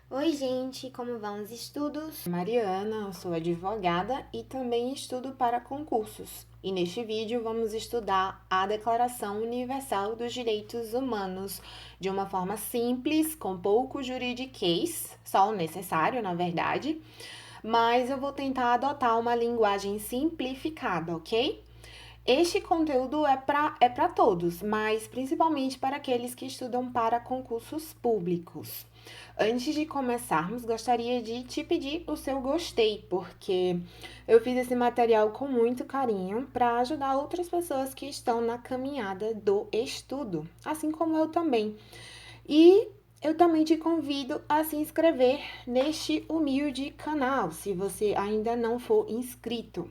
Oi, gente, como vão os estudos? Mariana, eu sou advogada e também estudo para concursos. E neste vídeo vamos estudar a Declaração Universal dos Direitos Humanos de uma forma simples, com pouco juridiquês, só o necessário, na verdade, mas eu vou tentar adotar uma linguagem simplificada, ok? Este conteúdo é para todos, mas principalmente para aqueles que estudam para concursos públicos. Antes de começarmos, gostaria de te pedir o seu gostei, porque eu fiz esse material com muito carinho para ajudar outras pessoas que estão na caminhada do estudo, assim como eu também. E eu também te convido a se inscrever neste humilde canal, se você ainda não for inscrito.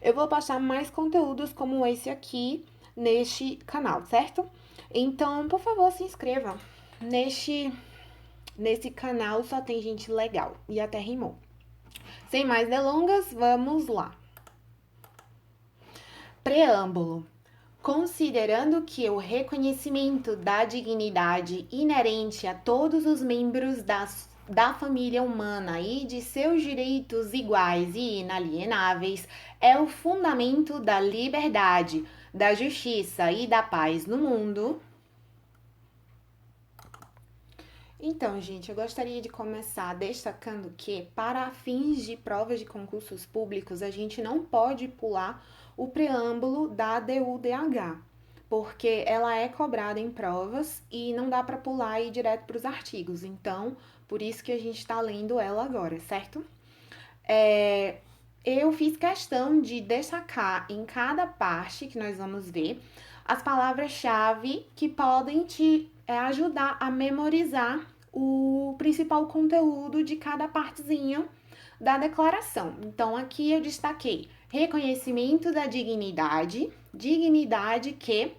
Eu vou postar mais conteúdos como esse aqui neste canal, certo? Então, por favor, se inscreva. Nesse canal só tem gente legal e até rimou. Sem mais delongas, vamos lá. Preâmbulo. Considerando que o reconhecimento da dignidade inerente a todos os membros da família humana e de seus direitos iguais e inalienáveis é o fundamento da liberdade, da justiça e da paz no mundo. Então, gente, eu gostaria de começar destacando que, para fins de provas de concursos públicos, a gente não pode pular o preâmbulo da DUDH, porque ela é cobrada em provas e não dá para pular e ir direto para os artigos. Então, por isso que a gente está lendo ela agora, certo? Eu fiz questão de destacar em cada parte que nós vamos ver as palavras-chave que podem te ajudar a memorizar o principal conteúdo de cada partezinha da declaração. Então, aqui eu destaquei reconhecimento da dignidade, dignidade que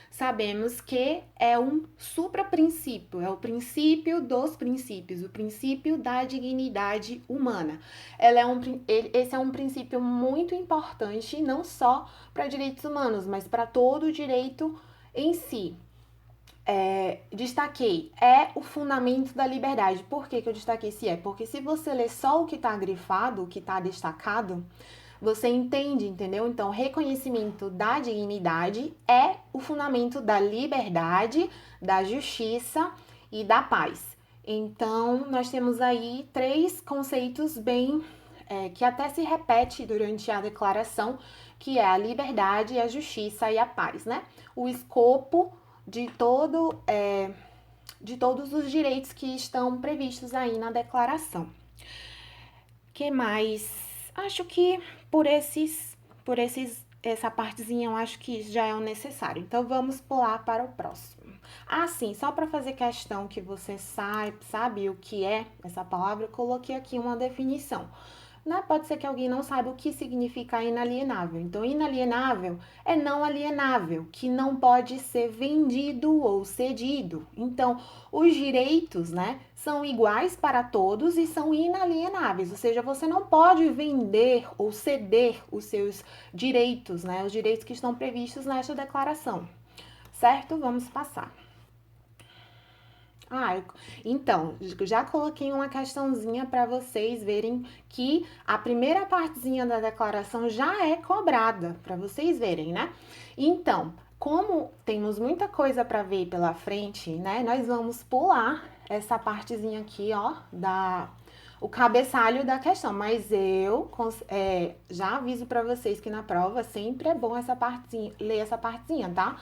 sabemos que é um supraprincípio, é o princípio dos princípios, o princípio da dignidade humana. Esse é um princípio muito importante, não só para direitos humanos, mas para todo o direito em si. Destaquei, é o fundamento da liberdade. Por que eu destaquei esse é? Porque se você ler só o que está grifado, o que está destacado, você entende, entendeu? Então, reconhecimento da dignidade é o fundamento da liberdade, da justiça e da paz. Então, nós temos aí três conceitos bem que até se repete durante a declaração, que é a liberdade, a justiça e a paz, né? O escopo de de todos os direitos que estão previstos aí na declaração. Que mais? Acho que essa partezinha eu acho que já é o necessário. Então vamos pular para o próximo. Ah, sim, só para fazer questão que você sabe o que é essa palavra, eu coloquei aqui uma definição. Né? Pode ser que alguém não saiba o que significa inalienável. Então, inalienável é não alienável, que não pode ser vendido ou cedido. Então, os direitos, né, são iguais para todos e são inalienáveis, ou seja, você não pode vender ou ceder os seus direitos, né, os direitos que estão previstos nesta declaração. Certo? Vamos passar. Então, já coloquei uma questãozinha para vocês verem que a primeira partezinha da declaração já é cobrada, para vocês verem, né? Então, como temos muita coisa para ver pela frente, né? Nós vamos pular essa partezinha aqui, ó, o cabeçalho da questão, mas eu já aviso para vocês que na prova sempre é bom ler essa partezinha, tá?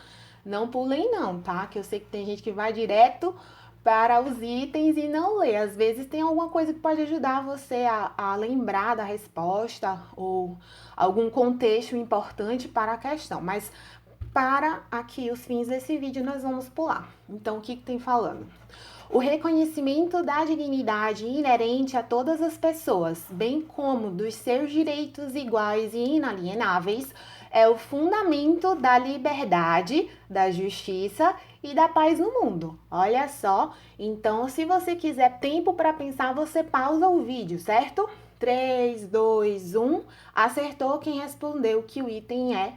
Não pulem não, tá? Que eu sei que tem gente que vai direto para os itens e não lê. Às vezes tem alguma coisa que pode ajudar você a lembrar da resposta ou algum contexto importante para a questão. Mas para aqui os fins desse vídeo nós vamos pular. Então o que tem falando? O reconhecimento da dignidade inerente a todas as pessoas, bem como dos seus direitos iguais e inalienáveis, é o fundamento da liberdade, da justiça e da paz no mundo. Olha só, então se você quiser tempo para pensar, você pausa o vídeo, certo? 3, 2, 1. Acertou quem respondeu que o item é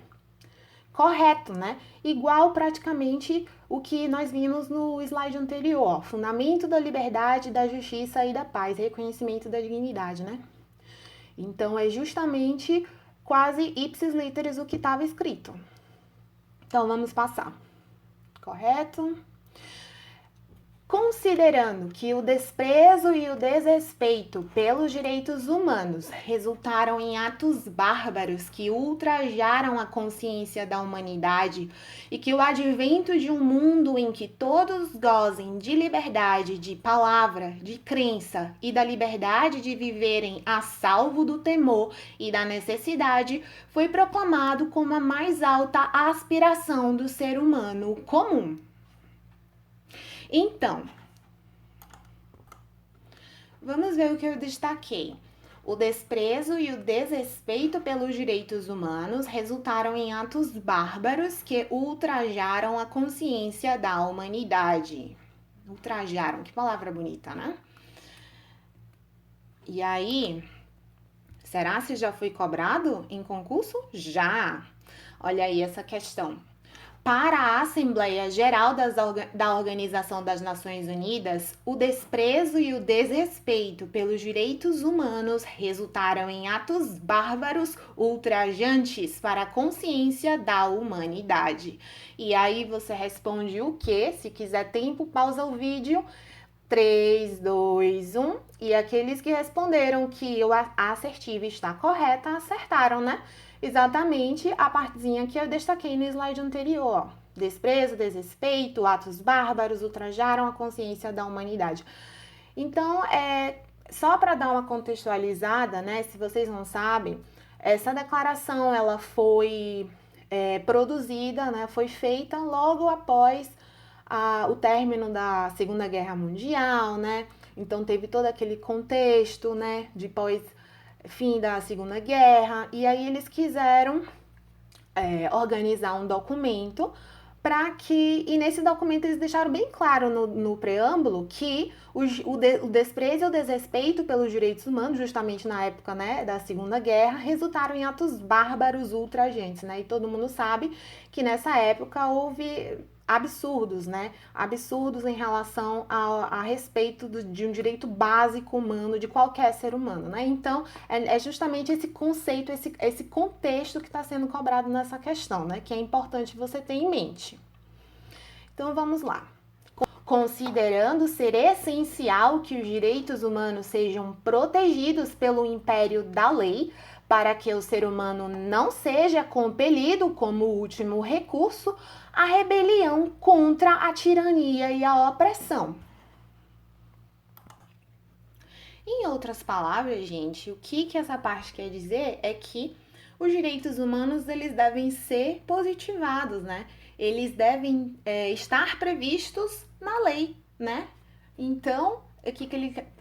correto, né? Igual praticamente o que nós vimos no slide anterior, ó, fundamento da liberdade, da justiça e da paz, reconhecimento da dignidade, né? Então, é justamente quase ipsis literis o que estava escrito. Então, vamos passar. Correto? Considerando que o desprezo e o desrespeito pelos direitos humanos resultaram em atos bárbaros que ultrajaram a consciência da humanidade e que o advento de um mundo em que todos gozem de liberdade de palavra, de crença e da liberdade de viverem a salvo do temor e da necessidade foi proclamado como a mais alta aspiração do ser humano comum. Então, vamos ver o que eu destaquei. O desprezo e o desrespeito pelos direitos humanos resultaram em atos bárbaros que ultrajaram a consciência da humanidade. Ultrajaram, que palavra bonita, né? E aí, será se já foi cobrado em concurso? Já! Olha aí essa questão. Para a Assembleia Geral da Organização das Nações Unidas, o desprezo e o desrespeito pelos direitos humanos resultaram em atos bárbaros ultrajantes para a consciência da humanidade. E aí você responde o quê? Se quiser tempo, pausa o vídeo. 3, 2, 1. E aqueles que responderam que a assertiva está correta, acertaram, né? Exatamente a partezinha que eu destaquei no slide anterior. Desprezo, desrespeito, atos bárbaros ultrajaram a consciência da humanidade. Então, só para dar uma contextualizada, né? Se vocês não sabem, essa declaração ela foi produzida, né? Foi feita logo após o término da Segunda Guerra Mundial, né? Então teve todo aquele contexto, né? Depois fim da Segunda Guerra, e aí eles quiseram organizar um documento para que, e nesse documento eles deixaram bem claro no preâmbulo que o desprezo e o desrespeito pelos direitos humanos, justamente na época, né, da Segunda Guerra, resultaram em atos bárbaros ultrajantes, né, e todo mundo sabe que nessa época houve absurdos, né? Absurdos em relação a respeito de um direito básico humano de qualquer ser humano, né? Então, é justamente esse conceito, esse contexto que está sendo cobrado nessa questão, né? Que é importante você ter em mente. Então, vamos lá. Considerando ser essencial que os direitos humanos sejam protegidos pelo império da lei, para que o ser humano não seja compelido como último recurso à rebelião contra a tirania e a opressão. Em outras palavras, gente, o que essa parte quer dizer é que os direitos humanos eles devem ser positivados, né? Eles devem estar previstos na lei, né? Então,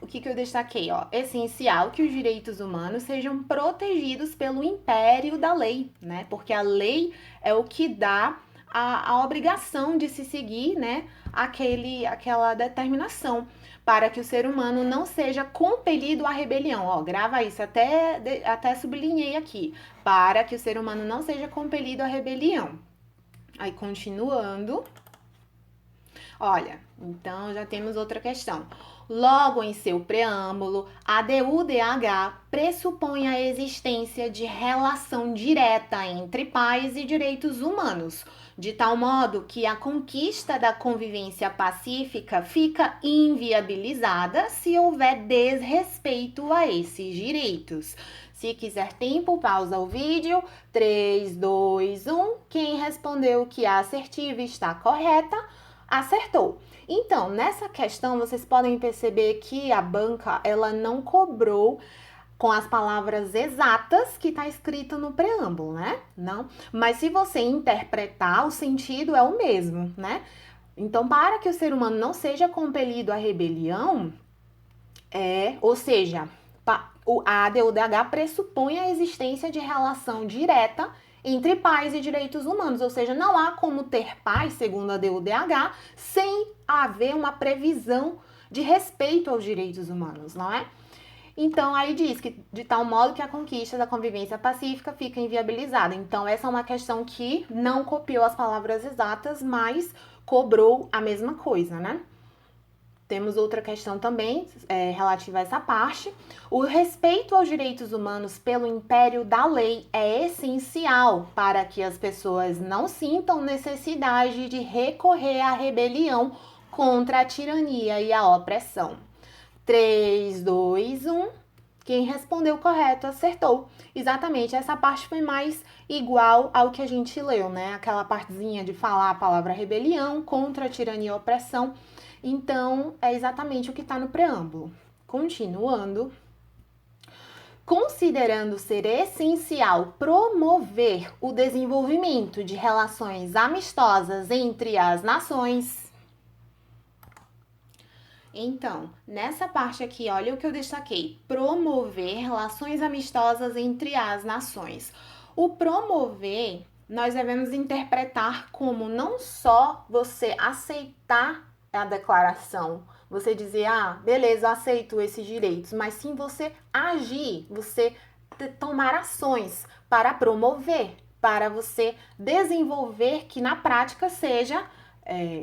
o que eu destaquei? Ó, essencial que os direitos humanos sejam protegidos pelo império da lei, né? Porque a lei é o que dá a obrigação de se seguir, né? Aquela determinação para que o ser humano não seja compelido à rebelião. Ó, grava isso, até sublinhei aqui. Para que o ser humano não seja compelido à rebelião. Aí, continuando. Olha, então já temos outra questão. Logo em seu preâmbulo, a DUDH pressupõe a existência de relação direta entre paz e direitos humanos, de tal modo que a conquista da convivência pacífica fica inviabilizada se houver desrespeito a esses direitos. Se quiser tempo, pausa o vídeo. 3, 2, 1. Quem respondeu que a assertiva está correta, acertou. Então, nessa questão, vocês podem perceber que a banca, ela não cobrou com as palavras exatas que está escrito no preâmbulo, né? Não. Mas se você interpretar, o sentido é o mesmo, né? Então, para que o ser humano não seja compelido à rebelião, ou seja, a ADU-DH pressupõe a existência de relação direta entre paz e direitos humanos, ou seja, não há como ter paz, segundo a DUDH, sem haver uma previsão de respeito aos direitos humanos, não é? Então, aí diz que de tal modo que a conquista da convivência pacífica fica inviabilizada. Então, essa é uma questão que não copiou as palavras exatas, mas cobrou a mesma coisa, né? Temos outra questão também relativa a essa parte. O respeito aos direitos humanos pelo império da lei é essencial para que as pessoas não sintam necessidade de recorrer à rebelião contra a tirania e a opressão. 3, 2, 1. Quem respondeu correto acertou. Exatamente, essa parte foi mais igual ao que a gente leu, né? Aquela partezinha de falar a palavra rebelião contra a tirania e a opressão. Então, é exatamente o que está no preâmbulo. Continuando. Considerando ser essencial promover o desenvolvimento de relações amistosas entre as nações. Então, nessa parte aqui, olha o que eu destaquei. Promover relações amistosas entre as nações. O promover, nós devemos interpretar como não só você aceitar a declaração, você dizer, beleza, eu aceito esses direitos, mas sim você agir, você tomar ações para promover, para você desenvolver que na prática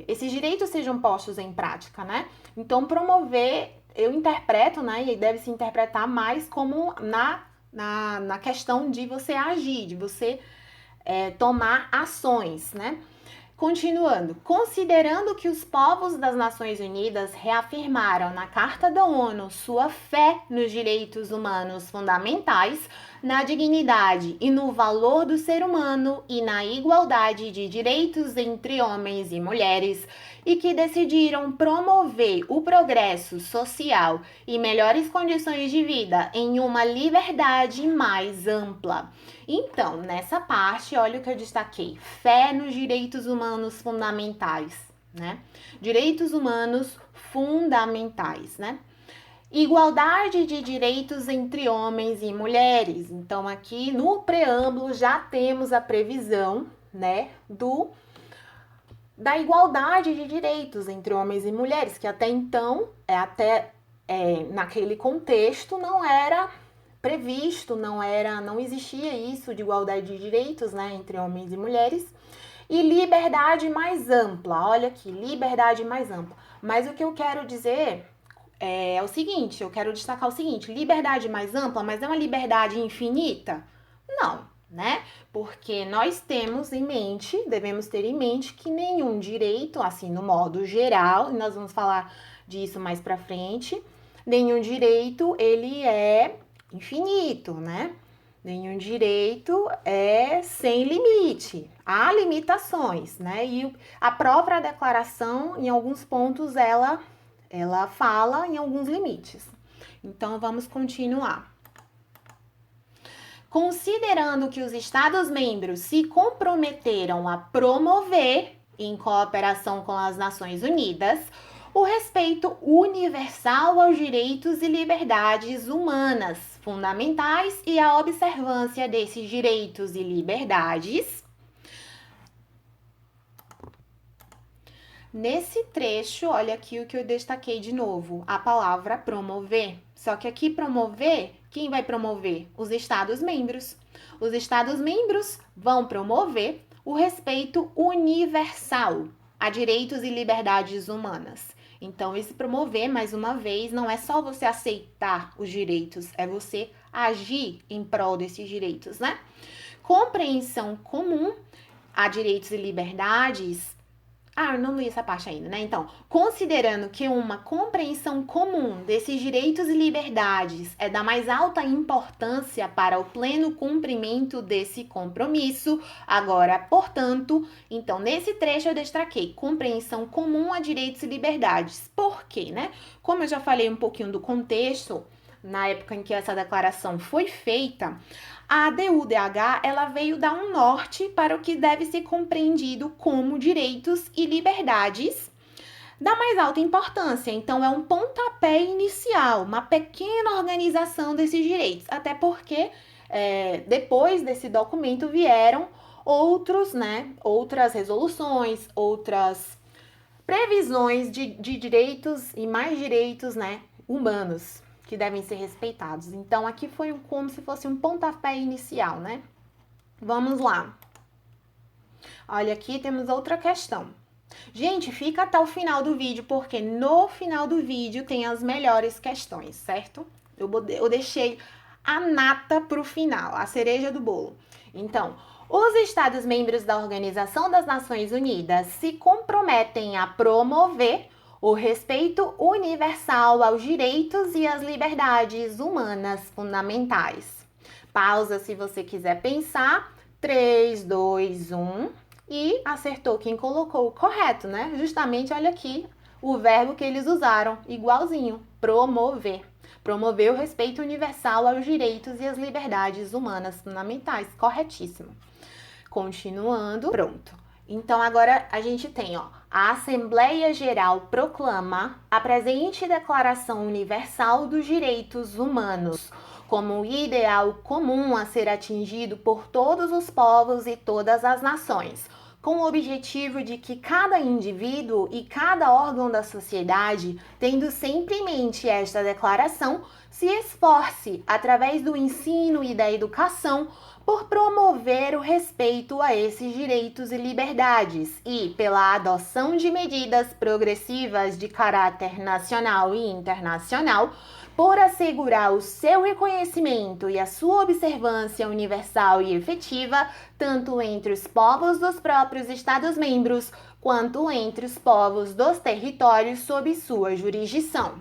esses direitos sejam postos em prática, né? Então, promover, eu interpreto, né, e deve se interpretar mais como na questão de você agir, de você tomar ações, né? Continuando, considerando que os povos das Nações Unidas reafirmaram na Carta da ONU sua fé nos direitos humanos fundamentais, na dignidade e no valor do ser humano e na igualdade de direitos entre homens e mulheres, e que decidiram promover o progresso social e melhores condições de vida em uma liberdade mais ampla. Então, nessa parte, olha o que eu destaquei. Fé nos direitos humanos fundamentais, né? Direitos humanos fundamentais, né? Igualdade de direitos entre homens e mulheres. Então, aqui no preâmbulo já temos a previsão, né, da igualdade de direitos entre homens e mulheres, que até então, naquele contexto, não era previsto, não existia isso de igualdade de direitos, né, entre homens e mulheres. E liberdade mais ampla, olha aqui, liberdade mais ampla. Mas o que eu quero dizer é o seguinte, eu quero destacar o seguinte, liberdade mais ampla, mas é uma liberdade infinita? Não, né? Porque nós devemos ter em mente que nenhum direito, assim, no modo geral, e nós vamos falar disso mais pra frente, nenhum direito, ele é infinito, né? Nenhum direito é sem limite. Há limitações, né? E a própria declaração, em alguns pontos, ela fala em alguns limites. Então, vamos continuar. Considerando que os Estados-membros se comprometeram a promover, em cooperação com as Nações Unidas, o respeito universal aos direitos e liberdades humanas fundamentais e a observância desses direitos e liberdades. Nesse trecho, olha aqui o que eu destaquei de novo, a palavra promover. Só que aqui promover, quem vai promover? Os Estados-membros. Os Estados-membros vão promover o respeito universal a direitos e liberdades humanas. Então, esse promover, mais uma vez, não é só você aceitar os direitos, é você agir em prol desses direitos, né? Compreensão comum a direitos e liberdades. Eu não li essa parte ainda, né? Então, considerando que uma compreensão comum desses direitos e liberdades é da mais alta importância para o pleno cumprimento desse compromisso, agora, portanto, então, nesse trecho eu destaquei compreensão comum a direitos e liberdades. Por quê, né? Como eu já falei um pouquinho do contexto, na época em que essa declaração foi feita, a ADU-DH, ela veio dar um norte para o que deve ser compreendido como direitos e liberdades da mais alta importância. Então, é um pontapé inicial, uma pequena organização desses direitos. Até porque, depois desse documento, vieram outras resoluções, outras previsões de direitos e mais direitos, né, humanos, que devem ser respeitados. Então, aqui foi como se fosse um pontapé inicial, né? Vamos lá. Olha, aqui temos outra questão. Gente, fica até o final do vídeo, porque no final do vídeo tem as melhores questões, certo? Eu deixei a nata pro final, a cereja do bolo. Então, os Estados-membros da Organização das Nações Unidas se comprometem a promover o respeito universal aos direitos e às liberdades humanas fundamentais. Pausa se você quiser pensar. 3, 2, 1. E acertou quem colocou o correto, né? Justamente, olha aqui, o verbo que eles usaram, igualzinho, promover. Promover o respeito universal aos direitos e às liberdades humanas fundamentais. Corretíssimo. Continuando, pronto. Então, agora a gente tem, ó, a Assembleia Geral proclama a presente Declaração Universal dos Direitos Humanos como o ideal comum a ser atingido por todos os povos e todas as nações, com o objetivo de que cada indivíduo e cada órgão da sociedade, tendo sempre em mente esta declaração, se esforce, através do ensino e da educação, por promover o respeito a esses direitos e liberdades e pela adoção de medidas progressivas de caráter nacional e internacional, por assegurar o seu reconhecimento e a sua observância universal e efetiva, tanto entre os povos dos próprios Estados-membros, quanto entre os povos dos territórios sob sua jurisdição.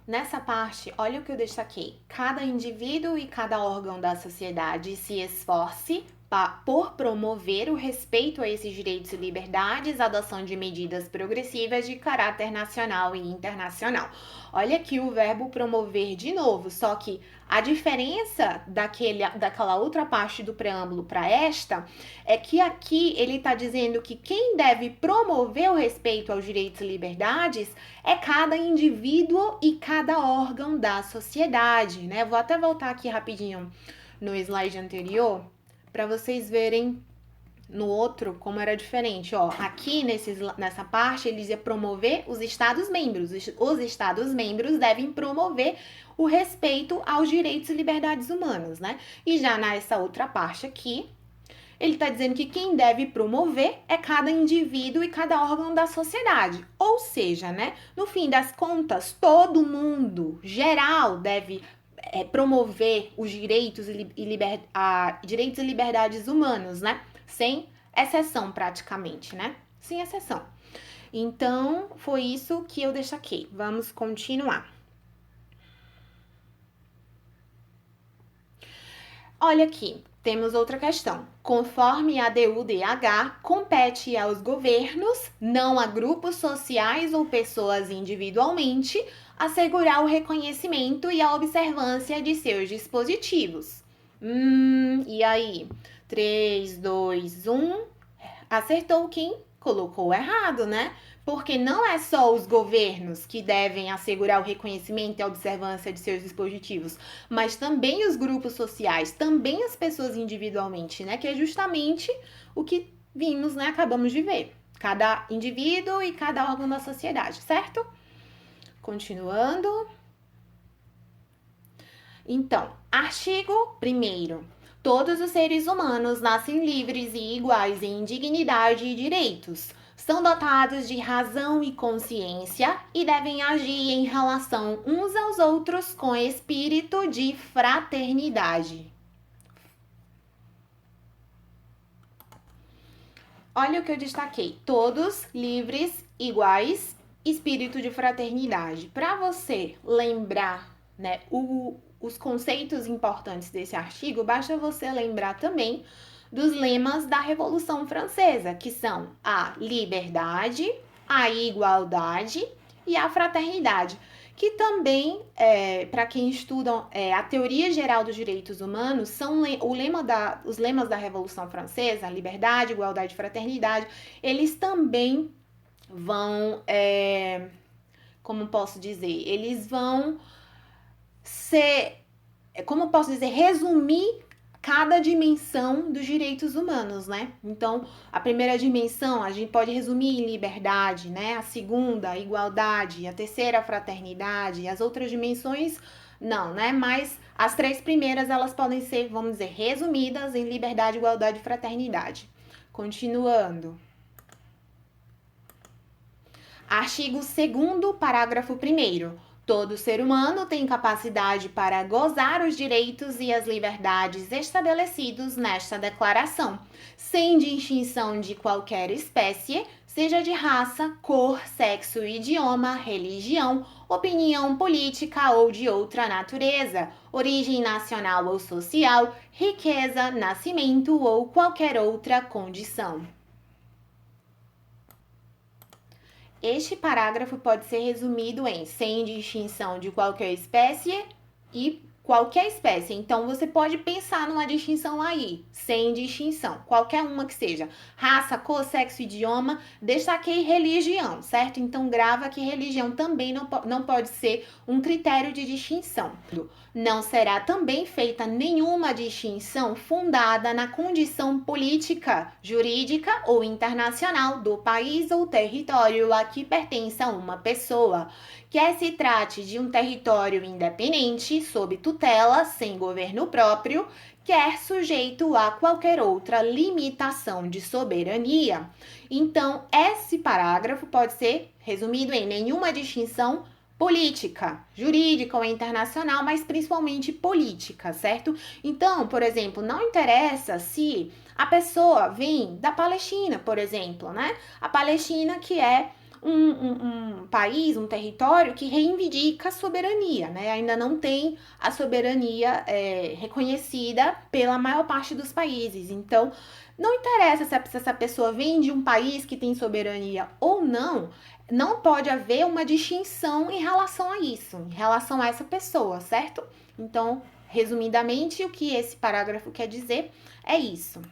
Nessa parte, olha o que eu destaquei. Cada indivíduo e cada órgão da sociedade se esforce por promover o respeito a esses direitos e liberdades, a adoção de medidas progressivas de caráter nacional e internacional. Olha aqui o verbo promover de novo, só que a diferença daquela outra parte do preâmbulo para esta é que aqui ele está dizendo que quem deve promover o respeito aos direitos e liberdades é cada indivíduo e cada órgão da sociedade, né? Vou até voltar aqui rapidinho no slide anterior para vocês verem no outro como era diferente. Ó, aqui nessa parte ele dizia promover os Estados-membros. Os Estados-membros devem promover o respeito aos direitos e liberdades humanas, né? E já nessa outra parte aqui, ele está dizendo que quem deve promover é cada indivíduo e cada órgão da sociedade. Ou seja, né? No fim das contas, todo mundo, geral, deve promover os direitos direitos e liberdades humanos, né? Sem exceção, praticamente, né? Sem exceção. Então, foi isso que eu destaquei. Vamos continuar. Olha aqui, temos outra questão. Conforme a DUDH, compete aos governos, não a grupos sociais ou pessoas individualmente, assegurar o reconhecimento e a observância de seus dispositivos. E aí? 3, 2, 1. Acertou quem colocou errado, né? Porque não é só os governos que devem assegurar o reconhecimento e a observância de seus dispositivos, mas também os grupos sociais, também as pessoas individualmente, né? Que é justamente o que vimos, né? Acabamos de ver. Cada indivíduo e cada órgão da sociedade, certo? Continuando. Então, artigo 1º. Todos os seres humanos nascem livres e iguais em dignidade e direitos. São dotados de razão e consciência e devem agir em relação uns aos outros com espírito de fraternidade. Olha o que eu destaquei. Todos livres, iguais, espírito de fraternidade. Para você lembrar, né, os conceitos importantes desse artigo, basta você lembrar também dos lemas da Revolução Francesa, que são a liberdade, a igualdade e a fraternidade, que também, para quem estuda a teoria geral dos direitos humanos, são os lemas da Revolução Francesa, liberdade, igualdade e fraternidade, eles também vão, como posso dizer, eles vão resumir cada dimensão dos direitos humanos, né? Então, a primeira dimensão a gente pode resumir em liberdade, né? A segunda, igualdade, a terceira, fraternidade, as outras dimensões, não, né? Mas as três primeiras, elas podem ser, vamos dizer, resumidas em liberdade, igualdade e fraternidade. Continuando. Artigo 2º, parágrafo 1º. Todo ser humano tem capacidade para gozar os direitos e as liberdades estabelecidos nesta declaração, sem distinção de qualquer espécie, seja de raça, cor, sexo, idioma, religião, opinião política ou de outra natureza, origem nacional ou social, riqueza, nascimento ou qualquer outra condição. Este parágrafo pode ser resumido em sem distinção de qualquer espécie e qualquer espécie. Então, você pode pensar numa distinção aí, sem distinção, qualquer uma que seja. Raça, cor, sexo, idioma, destaquei religião, certo? Então, grava que religião também não pode ser um critério de distinção. Não será também feita nenhuma distinção fundada na condição política, jurídica ou internacional do país ou território a que pertença uma pessoa, quer se trate de um território independente, sob tutela, sem governo próprio, quer sujeito a qualquer outra limitação de soberania. Então, esse parágrafo pode ser resumido em nenhuma distinção política, jurídica ou internacional, mas principalmente política, certo? Então, por exemplo, não interessa se a pessoa vem da Palestina, por exemplo, né? A Palestina que é um país, um território que reivindica a soberania, né? Ainda não tem a soberania reconhecida pela maior parte dos países. Então, não interessa se essa pessoa vem de um país que tem soberania ou não, não pode haver uma distinção em relação a isso, em relação a essa pessoa, certo? Então, resumidamente, o que esse parágrafo quer dizer é isso.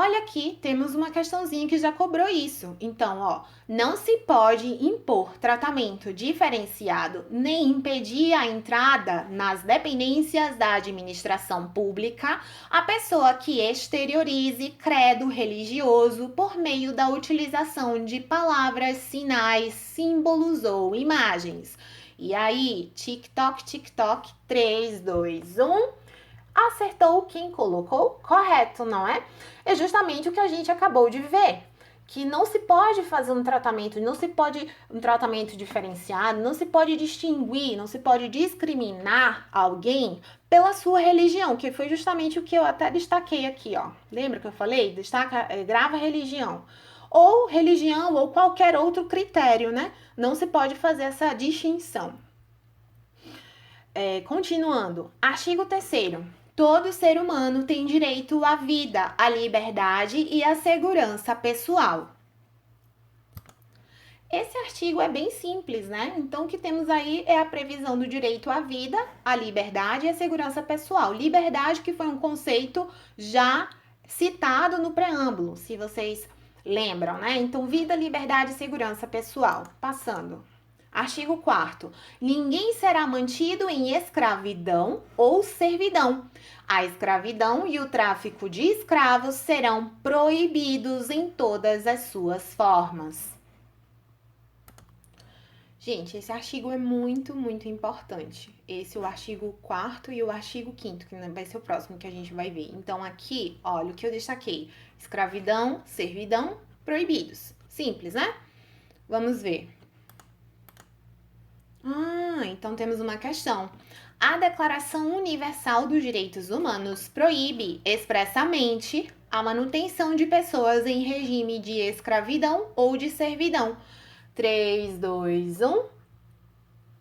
Olha aqui, temos uma questãozinha que já cobrou isso. Então, ó, não se pode impor tratamento diferenciado nem impedir a entrada nas dependências da administração pública a pessoa que exteriorize credo religioso por meio da utilização de palavras, sinais, símbolos ou imagens. E aí, tic-toc, tic-toc, 3, 2, 1... Acertou quem colocou correto, não é? É justamente o que a gente acabou de ver, que não se pode fazer um tratamento, não se pode um tratamento diferenciado, não se pode distinguir, não se pode discriminar alguém pela sua religião, que foi justamente o que eu até destaquei aqui, ó. Lembra que eu falei? Grava religião. Ou religião ou qualquer outro critério, né? Não se pode fazer essa distinção. Continuando, artigo 3º. Todo ser humano tem direito à vida, à liberdade e à segurança pessoal. Esse artigo é bem simples, né? Então, o que temos aí é a previsão do direito à vida, à liberdade e à segurança pessoal. Liberdade que foi um conceito já citado no preâmbulo, se vocês lembram, né? Então, vida, liberdade e segurança pessoal. Passando. Artigo 4º. Ninguém será mantido em escravidão ou servidão. A escravidão e o tráfico de escravos serão proibidos em todas as suas formas. Gente, esse artigo é muito, muito importante. Esse é o artigo 4º e o artigo 5º, que vai ser o próximo que a gente vai ver. Então, aqui, olha o que eu destaquei. Escravidão, servidão, proibidos. Simples, né? Vamos ver. Então temos uma questão. A Declaração Universal dos Direitos Humanos proíbe expressamente a manutenção de pessoas em regime de escravidão ou de servidão. 3, 2, 1.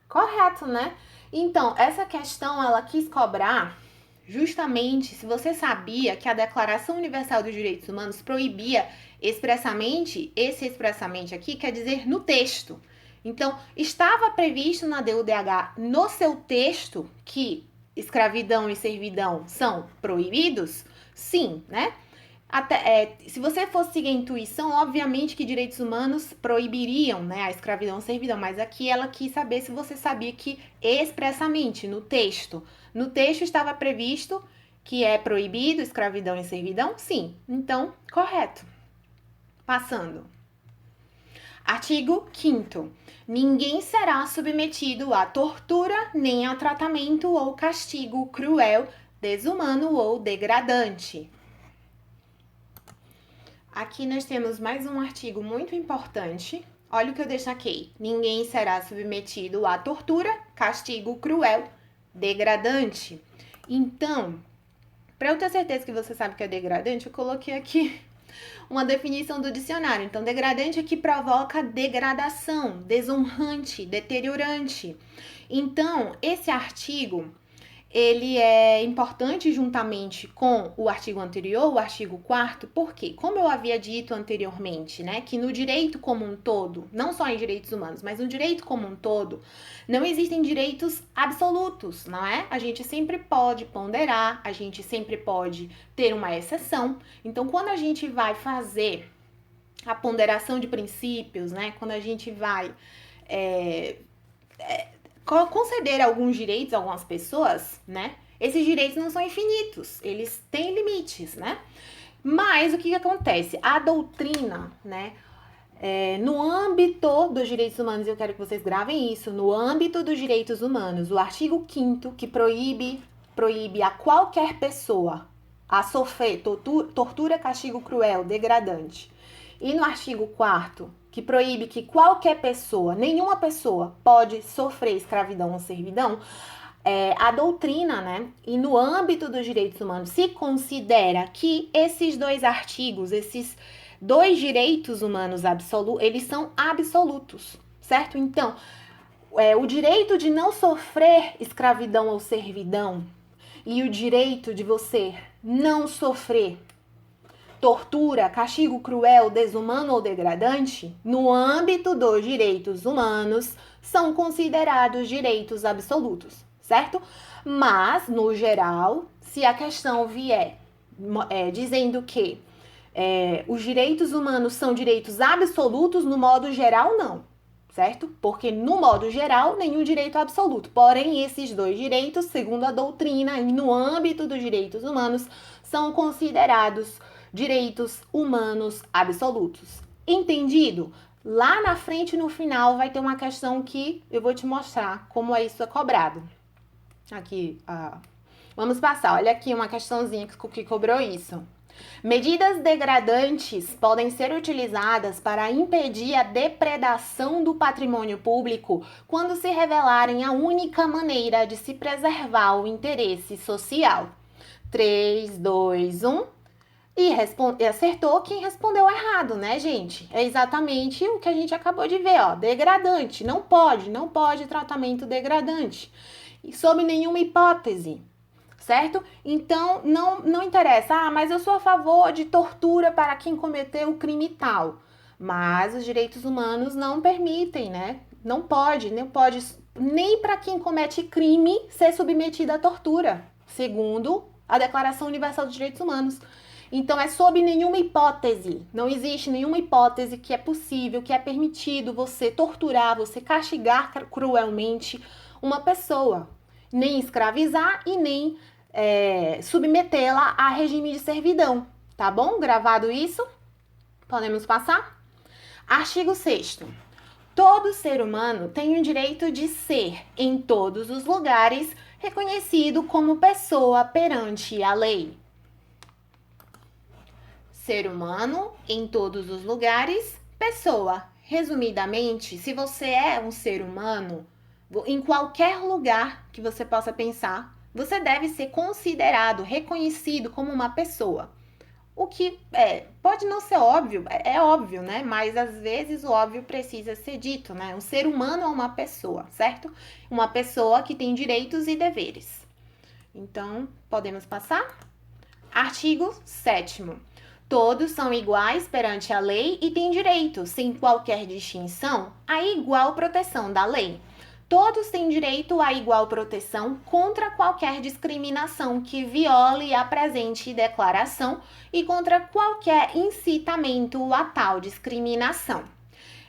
Correto, né? Então, essa questão ela quis cobrar justamente se você sabia que a Declaração Universal dos Direitos Humanos proibia expressamente, esse expressamente aqui quer dizer no texto. Então, estava previsto na DUDH, no seu texto, que escravidão e servidão são proibidos? Sim, né? Se você fosse seguir a intuição, obviamente que direitos humanos proibiriam, né, a escravidão e a servidão, mas aqui ela quis saber se você sabia que expressamente no texto estava previsto que é proibido escravidão e servidão? Sim, então, correto. Passando. Artigo 5º. Ninguém será submetido a tortura, nem a tratamento ou castigo cruel, desumano ou degradante. aqui nós temos mais um artigo muito importante. Olha o que eu destaquei. Ninguém será submetido à tortura, castigo cruel, degradante. Então, para eu ter certeza que você sabe o que é degradante, eu coloquei aqui uma definição do dicionário. Então, degradante é que provoca degradação, desonrante, deteriorante. Então, esse artigo, ele é importante juntamente com o artigo anterior, o artigo 4º, porque, como eu havia dito anteriormente, né, que no direito como um todo, não só em direitos humanos, mas no direito como um todo, não existem direitos absolutos, não é? A gente sempre pode ponderar, a gente sempre pode ter uma exceção. Então, quando a gente vai fazer a ponderação de princípios, né, quando a gente vai conceder alguns direitos a algumas pessoas, né? Esses direitos não são infinitos, eles têm limites, né? Mas o que acontece? A doutrina, né? No âmbito dos direitos humanos, eu quero que vocês gravem isso, no âmbito dos direitos humanos, o artigo 5º, que proíbe a qualquer pessoa a sofrer tortura, castigo cruel, degradante. E no artigo 4º, que proíbe que qualquer pessoa, nenhuma pessoa, pode sofrer escravidão ou servidão, a doutrina, né, e no âmbito dos direitos humanos, se considera que esses dois artigos, esses dois direitos humanos absolutos, eles são absolutos, certo? Então, o direito de não sofrer escravidão ou servidão e o direito de você não sofrer tortura, castigo cruel, desumano ou degradante, no âmbito dos direitos humanos, são considerados direitos absolutos, certo? Mas, no geral, se a questão vier dizendo que os direitos humanos são direitos absolutos, no modo geral, não, certo? Porque, no modo geral, nenhum direito é absoluto. Porém, esses dois direitos, segundo a doutrina, e no âmbito dos direitos humanos, são considerados direitos humanos absolutos. Entendido? Lá na frente, no final, vai ter uma questão que eu vou te mostrar como isso é cobrado. Aqui, vamos passar. Olha aqui uma questãozinha que cobrou isso. Medidas degradantes podem ser utilizadas para impedir a depredação do patrimônio público quando se revelarem a única maneira de se preservar o interesse social. 3, 2, 1... E acertou quem respondeu errado, né, gente? É exatamente o que a gente acabou de ver, ó. Degradante. Não pode tratamento degradante. E sob nenhuma hipótese, certo? Então, não interessa. mas eu sou a favor de tortura para quem cometeu o crime tal. Mas os direitos humanos não permitem, né? Não pode nem para quem comete crime ser submetido à tortura, segundo a Declaração Universal dos Direitos Humanos. Então, é sob nenhuma hipótese, não existe nenhuma hipótese que é possível, que é permitido você torturar, você castigar cruelmente uma pessoa, nem escravizar e nem submetê-la a regime de servidão, tá bom? Gravado isso? Podemos passar? Artigo 6º. Todo ser humano tem o direito de ser, em todos os lugares, reconhecido como pessoa perante a lei. Ser humano, em todos os lugares, pessoa. Resumidamente, se você é um ser humano, em qualquer lugar que você possa pensar, você deve ser considerado, reconhecido como uma pessoa. O que pode não ser óbvio, é óbvio, né? Mas às vezes o óbvio precisa ser dito, né? Um ser humano é uma pessoa, certo? Uma pessoa que tem direitos e deveres. Então, podemos passar? Artigo 7º. Todos são iguais perante a lei e têm direito, sem qualquer distinção, à igual proteção da lei. Todos têm direito à igual proteção contra qualquer discriminação que viole a presente declaração e contra qualquer incitamento a tal discriminação.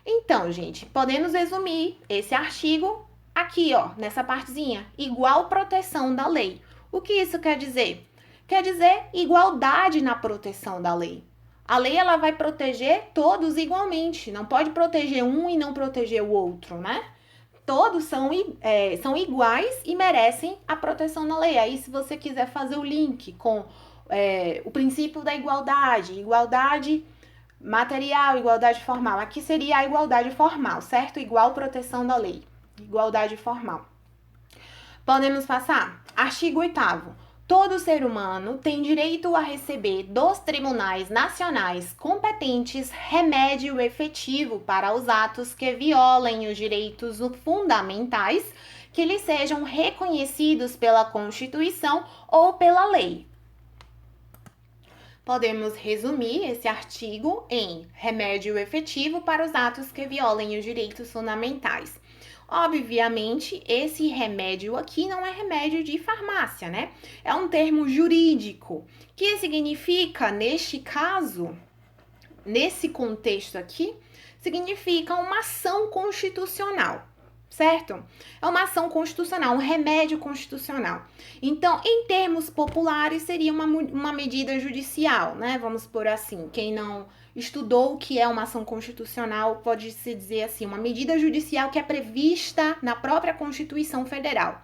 Então, gente, podemos resumir esse artigo aqui, ó, nessa partezinha, igual proteção da lei. O que isso quer dizer? Quer dizer igualdade na proteção da lei. A lei ela vai proteger todos igualmente, não pode proteger um e não proteger o outro, né? Todos são iguais e merecem a proteção da lei. Aí, se você quiser fazer o link com o princípio da igualdade Material, igualdade formal. Aqui seria a igualdade formal, certo? Igual proteção da lei. Igualdade formal. Podemos passar? Artigo 8º. Todo ser humano tem direito a receber dos tribunais nacionais competentes remédio efetivo para os atos que violem os direitos fundamentais que lhe sejam reconhecidos pela Constituição ou pela lei. Podemos resumir esse artigo em remédio efetivo para os atos que violem os direitos fundamentais. Obviamente, esse remédio aqui não é remédio de farmácia, né? É um termo jurídico, que significa, neste caso, nesse contexto aqui, significa uma ação constitucional, certo? É uma ação constitucional, um remédio constitucional. Então, em termos populares, seria uma medida judicial, né? Vamos por assim, quem não estudou o que é uma ação constitucional, pode se dizer assim, uma medida judicial que é prevista na própria Constituição Federal.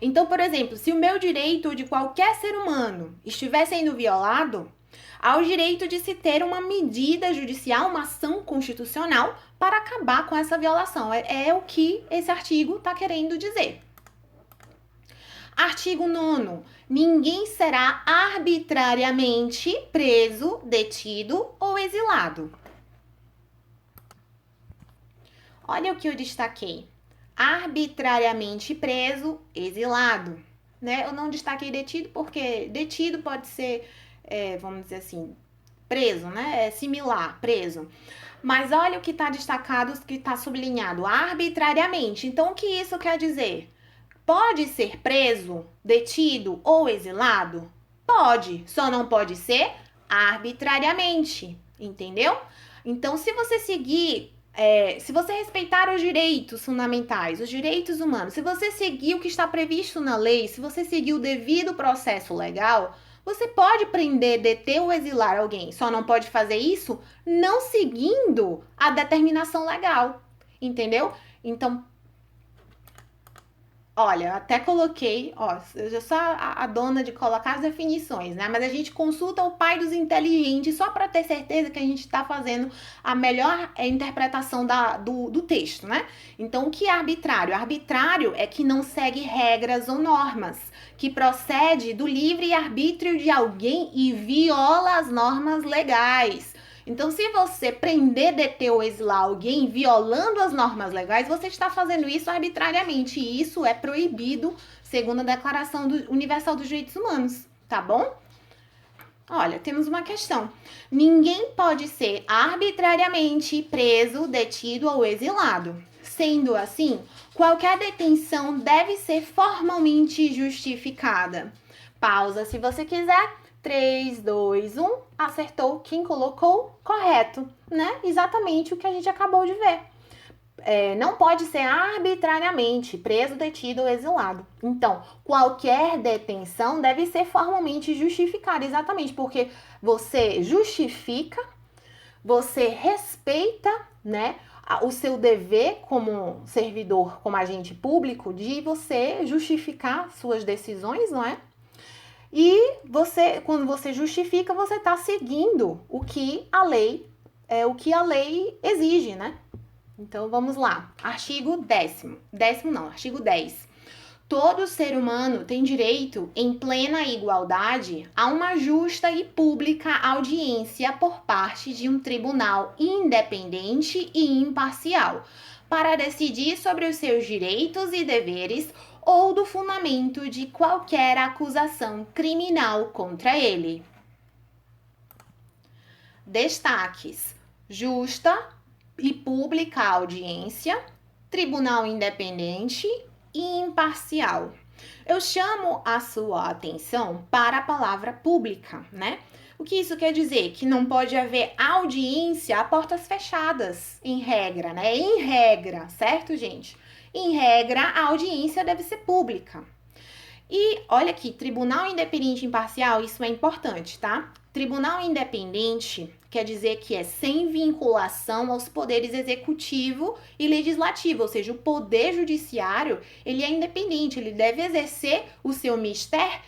Então, por exemplo, se o meu direito de qualquer ser humano estiver sendo violado, há o direito de se ter uma medida judicial, uma ação constitucional para acabar com essa violação. É o que esse artigo está querendo dizer. Artigo 9º. Ninguém será arbitrariamente preso, detido ou exilado. Olha o que eu destaquei. Arbitrariamente preso, exilado. Né? Eu não destaquei detido porque detido pode ser, vamos dizer assim, preso, né? É similar, preso. Mas olha o que está destacado, o que está sublinhado, arbitrariamente. Então, o que isso quer dizer? Pode ser preso, detido ou exilado? Pode, só não pode ser arbitrariamente, entendeu? Então, se você seguir, se você respeitar os direitos fundamentais, os direitos humanos, se você seguir o que está previsto na lei, se você seguir o devido processo legal, você pode prender, deter ou exilar alguém, só não pode fazer isso não seguindo a determinação legal, entendeu? Então, olha, até coloquei, eu já sou a dona de colocar as definições, né? Mas a gente consulta o pai dos inteligentes só para ter certeza que a gente está fazendo a melhor interpretação do texto, né? Então, o que é arbitrário? Arbitrário é que não segue regras ou normas, que procede do livre arbítrio de alguém e viola as normas legais. Então, se você prender, deter ou exilar alguém violando as normas legais, você está fazendo isso arbitrariamente. E isso é proibido, segundo a Declaração Universal dos Direitos Humanos, tá bom? Olha, temos uma questão. Ninguém pode ser arbitrariamente preso, detido ou exilado. Sendo assim, qualquer detenção deve ser formalmente justificada. Pausa se você quiser. 3, 2, 1, acertou quem colocou correto, né? Exatamente o que a gente acabou de ver. Não pode ser arbitrariamente preso, detido ou exilado. Então, qualquer detenção deve ser formalmente justificada, exatamente, porque você justifica, você respeita, né, o seu dever como servidor, como agente público, de você justificar suas decisões, não é? E você, quando você justifica, você está seguindo o que a lei exige, né? Então, vamos lá. Artigo 10º. Artigo 10. Todo ser humano tem direito, em plena igualdade, a uma justa e pública audiência por parte de um tribunal independente e imparcial, para decidir sobre os seus direitos e deveres ou do fundamento de qualquer acusação criminal contra ele. Destaques: justa e pública audiência, tribunal independente e imparcial. Eu chamo a sua atenção para a palavra pública, né? O que isso quer dizer? Que não pode haver audiência a portas fechadas, em regra, né? Em regra, certo, gente? Em regra, a audiência deve ser pública. E olha aqui, tribunal independente e imparcial, isso é importante, tá? Tribunal independente quer dizer que é sem vinculação aos poderes executivo e legislativo, ou seja, o poder judiciário, ele é independente, ele deve exercer o seu mistério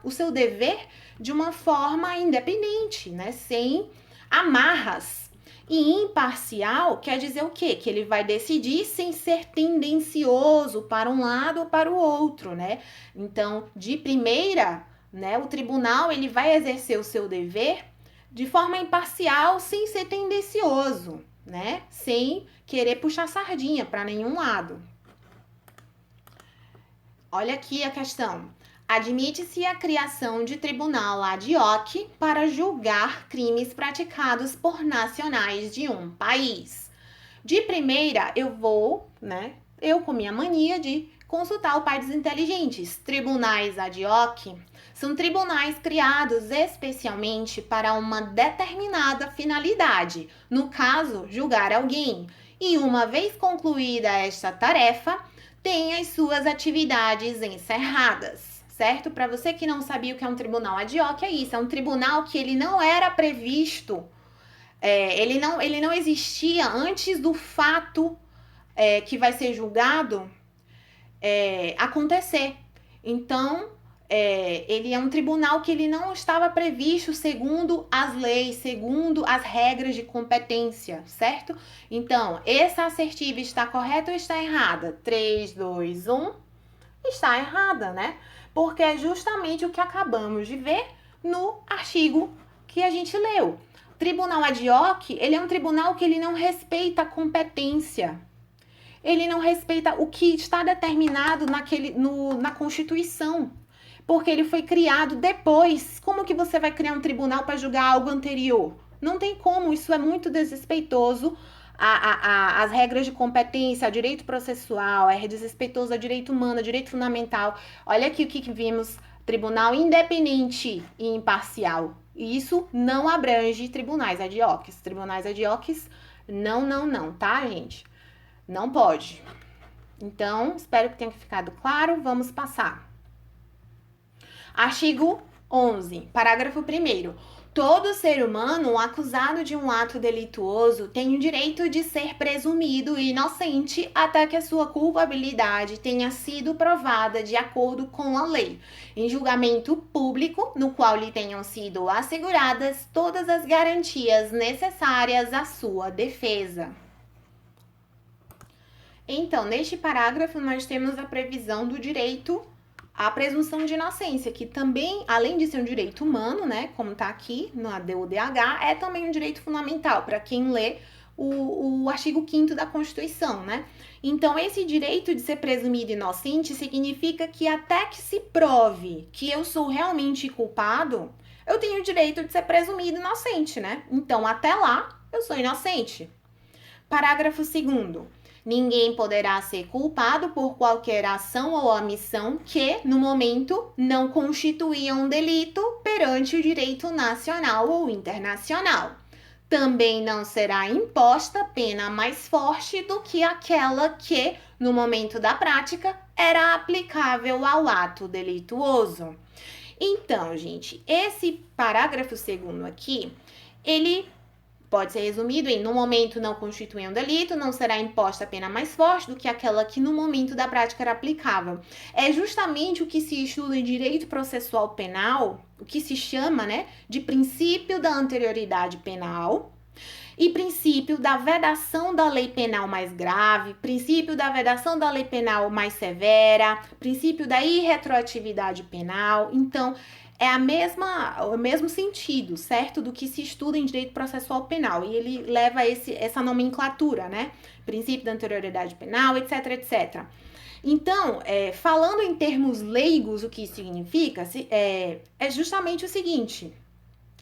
o seu dever de uma forma independente, né? Sem Amarras e imparcial quer dizer o quê? Que ele vai decidir sem ser tendencioso para um lado ou para o outro, né? Então, de primeira, né, o tribunal ele vai exercer o seu dever de forma imparcial, sem ser tendencioso, né? Sem querer puxar sardinha para nenhum lado. Olha aqui a questão. Admite-se a criação de tribunal ad hoc para julgar crimes praticados por nacionais de um país. De primeira, eu com minha mania de consultar o pai dos inteligentes. Tribunais ad hoc são tribunais criados especialmente para uma determinada finalidade, no caso, julgar alguém. E uma vez concluída esta tarefa, tem as suas atividades encerradas, certo? Para você que não sabia o que é um tribunal ad hoc, é isso, é um tribunal que ele não era previsto, ele não existia antes do fato que vai ser julgado acontecer. Então, ele é um tribunal que ele não estava previsto segundo as leis, segundo as regras de competência, certo? Então, essa assertiva está correta ou está errada? 3, 2, 1, está errada, né? Porque é justamente o que acabamos de ver no artigo que a gente leu. Tribunal ad hoc, ele é um tribunal que ele não respeita a competência. Ele não respeita o que está determinado na Constituição. Porque ele foi criado depois. Como que você vai criar um tribunal para julgar algo anterior? Não tem como, isso é muito desrespeitoso às regras de competência, ao direito processual, é desrespeitoso ao direito humano, ao direito fundamental. Olha aqui o que vimos, tribunal independente e imparcial. E isso não abrange tribunais ad hoc. Tribunais ad hoc, não, tá, gente? Não pode. Então, espero que tenha ficado claro. Vamos passar. Artigo 11, parágrafo 1º. Todo ser humano acusado de um ato delituoso tem o direito de ser presumido inocente até que a sua culpabilidade tenha sido provada de acordo com a lei, em julgamento público, no qual lhe tenham sido asseguradas todas as garantias necessárias à sua defesa. Então, neste parágrafo, nós temos a previsão do direito à presunção de inocência, que também, além de ser um direito humano, né, como está aqui na DODH, é também um direito fundamental para quem lê o artigo 5º da Constituição, né? Então, esse direito de ser presumido inocente significa que até que se prove que eu sou realmente culpado, eu tenho o direito de ser presumido inocente, né? Então, até lá, eu sou inocente. Parágrafo 2º. Ninguém poderá ser culpado por qualquer ação ou omissão que, no momento, não constituía um delito perante o direito nacional ou internacional. Também não será imposta pena mais forte do que aquela que, no momento da prática, era aplicável ao ato delituoso. Então, gente, esse parágrafo 2º aqui, ele pode ser resumido em, no momento não constitui um delito, não será imposta a pena mais forte do que aquela que no momento da prática era aplicável. É justamente o que se estuda em direito processual penal, o que se chama, né, de princípio da anterioridade penal e princípio da vedação da lei penal mais grave, princípio da vedação da lei penal mais severa, princípio da irretroatividade penal. Então, é o mesmo sentido, certo? Do que se estuda em direito processual penal. E ele leva essa nomenclatura, né? Princípio da anterioridade penal, etc, etc. Então, falando em termos leigos, o que isso significa é justamente o seguinte: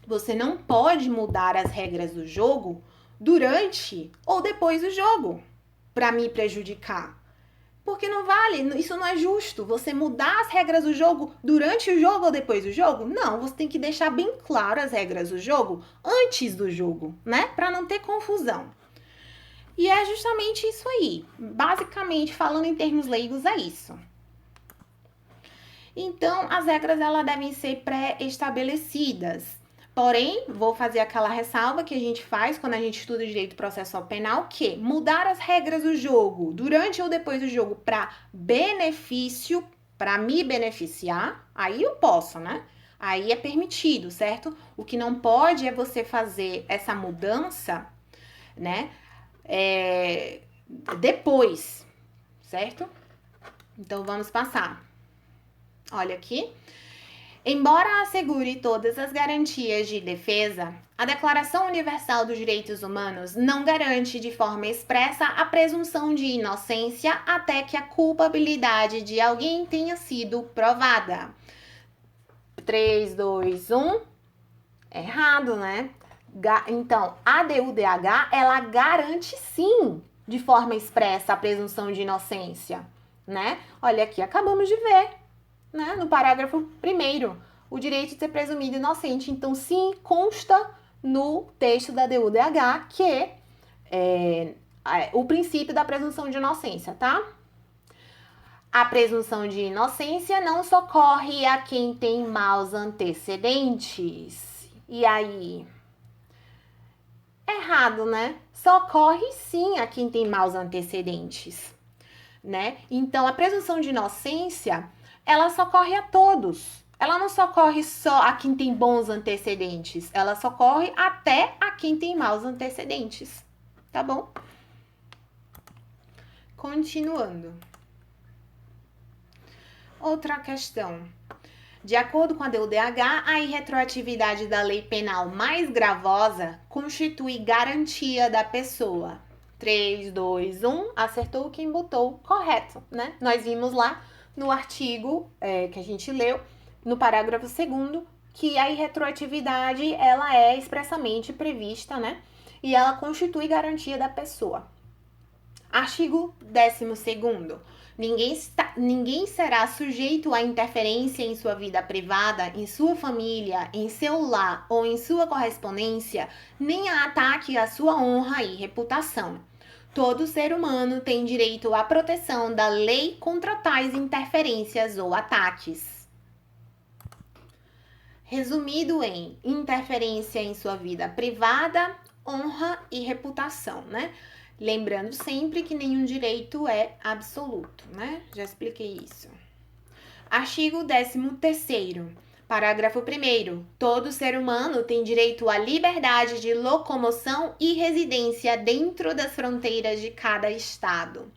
você não pode mudar as regras do jogo durante ou depois do jogo para me prejudicar. Porque não vale, isso não é justo. Você mudar as regras do jogo durante o jogo ou depois do jogo? Não, você tem que deixar bem claro as regras do jogo antes do jogo, né? Para não ter confusão. E é justamente isso aí. Basicamente, falando em termos leigos, é isso. Então, as regras elas devem ser pré-estabelecidas. Porém, vou fazer aquela ressalva que a gente faz quando a gente estuda direito processual penal, que mudar as regras do jogo durante ou depois do jogo para benefício, para me beneficiar, aí eu posso, né? aí é permitido, certo? O que não pode é você fazer essa mudança, né, depois, certo? Então, vamos passar. Olha aqui. Embora assegure todas as garantias de defesa, a Declaração Universal dos Direitos Humanos não garante de forma expressa a presunção de inocência até que a culpabilidade de alguém tenha sido provada. 3, 2, 1. Errado, né? Então, a DUDH, ela garante sim, de forma expressa, a presunção de inocência, né? Olha aqui, acabamos de ver, né? No parágrafo 1º, o direito de ser presumido inocente. Então, sim, consta no texto da DUDH que o princípio da presunção de inocência, tá? A presunção de inocência não socorre a quem tem maus antecedentes. E aí? Errado, né? Socorre sim a quem tem maus antecedentes, né? Então, a presunção de inocência, ela socorre a todos. Ela não socorre só a quem tem bons antecedentes. Ela socorre até a quem tem maus antecedentes. Tá bom? Continuando. Outra questão. De acordo com a DUDH, a irretroatividade da lei penal mais gravosa constitui garantia da pessoa. 3, 2, 1, acertou quem botou correto, né? Nós vimos lá no artigo que a gente leu, no parágrafo 2º, que a irretroatividade, ela é expressamente prevista, né? E ela constitui garantia da pessoa. Artigo 12º. Ninguém será sujeito à interferência em sua vida privada, em sua família, em seu lar ou em sua correspondência, nem a ataque à sua honra e reputação. Todo ser humano tem direito à proteção da lei contra tais interferências ou ataques. Resumido em interferência em sua vida privada, honra e reputação, né? Lembrando sempre que nenhum direito é absoluto, né? Já expliquei isso. Artigo 13º, parágrafo 1º. Todo ser humano tem direito à liberdade de locomoção e residência dentro das fronteiras de cada estado.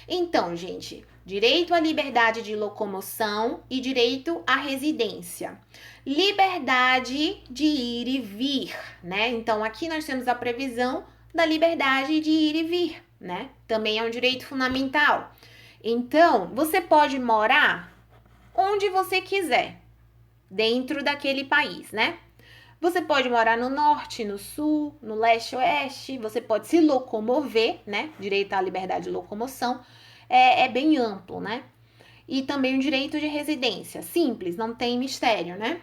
Então, gente, direito à liberdade de locomoção e direito à residência. Liberdade de ir e vir, né? Então, aqui nós temos a previsão da liberdade de ir e vir, né? Também é um direito fundamental. Então, você pode morar onde você quiser, dentro daquele país, né? Você pode morar no norte, no sul, no leste, oeste, você pode se locomover, né? Direito à liberdade de locomoção é bem amplo, né? E também o direito de residência, simples, não tem mistério, né?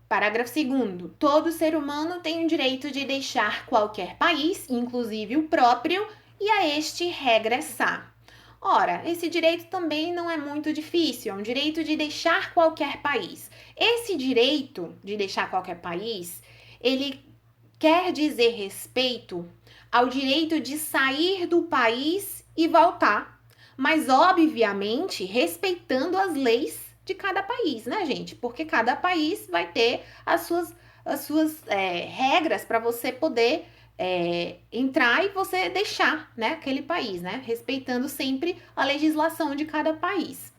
Parágrafo 2º. Todo ser humano tem o direito de deixar qualquer país, inclusive o próprio, e a este regressar. Ora, esse direito também não é muito difícil, é um direito de deixar qualquer país. Esse direito de deixar qualquer país, ele quer dizer respeito ao direito de sair do país e voltar, mas obviamente respeitando as leis de cada país, né, gente? Porque cada país vai ter as suas regras para você poder entrar e você deixar, né, aquele país, né? Respeitando sempre a legislação de cada país.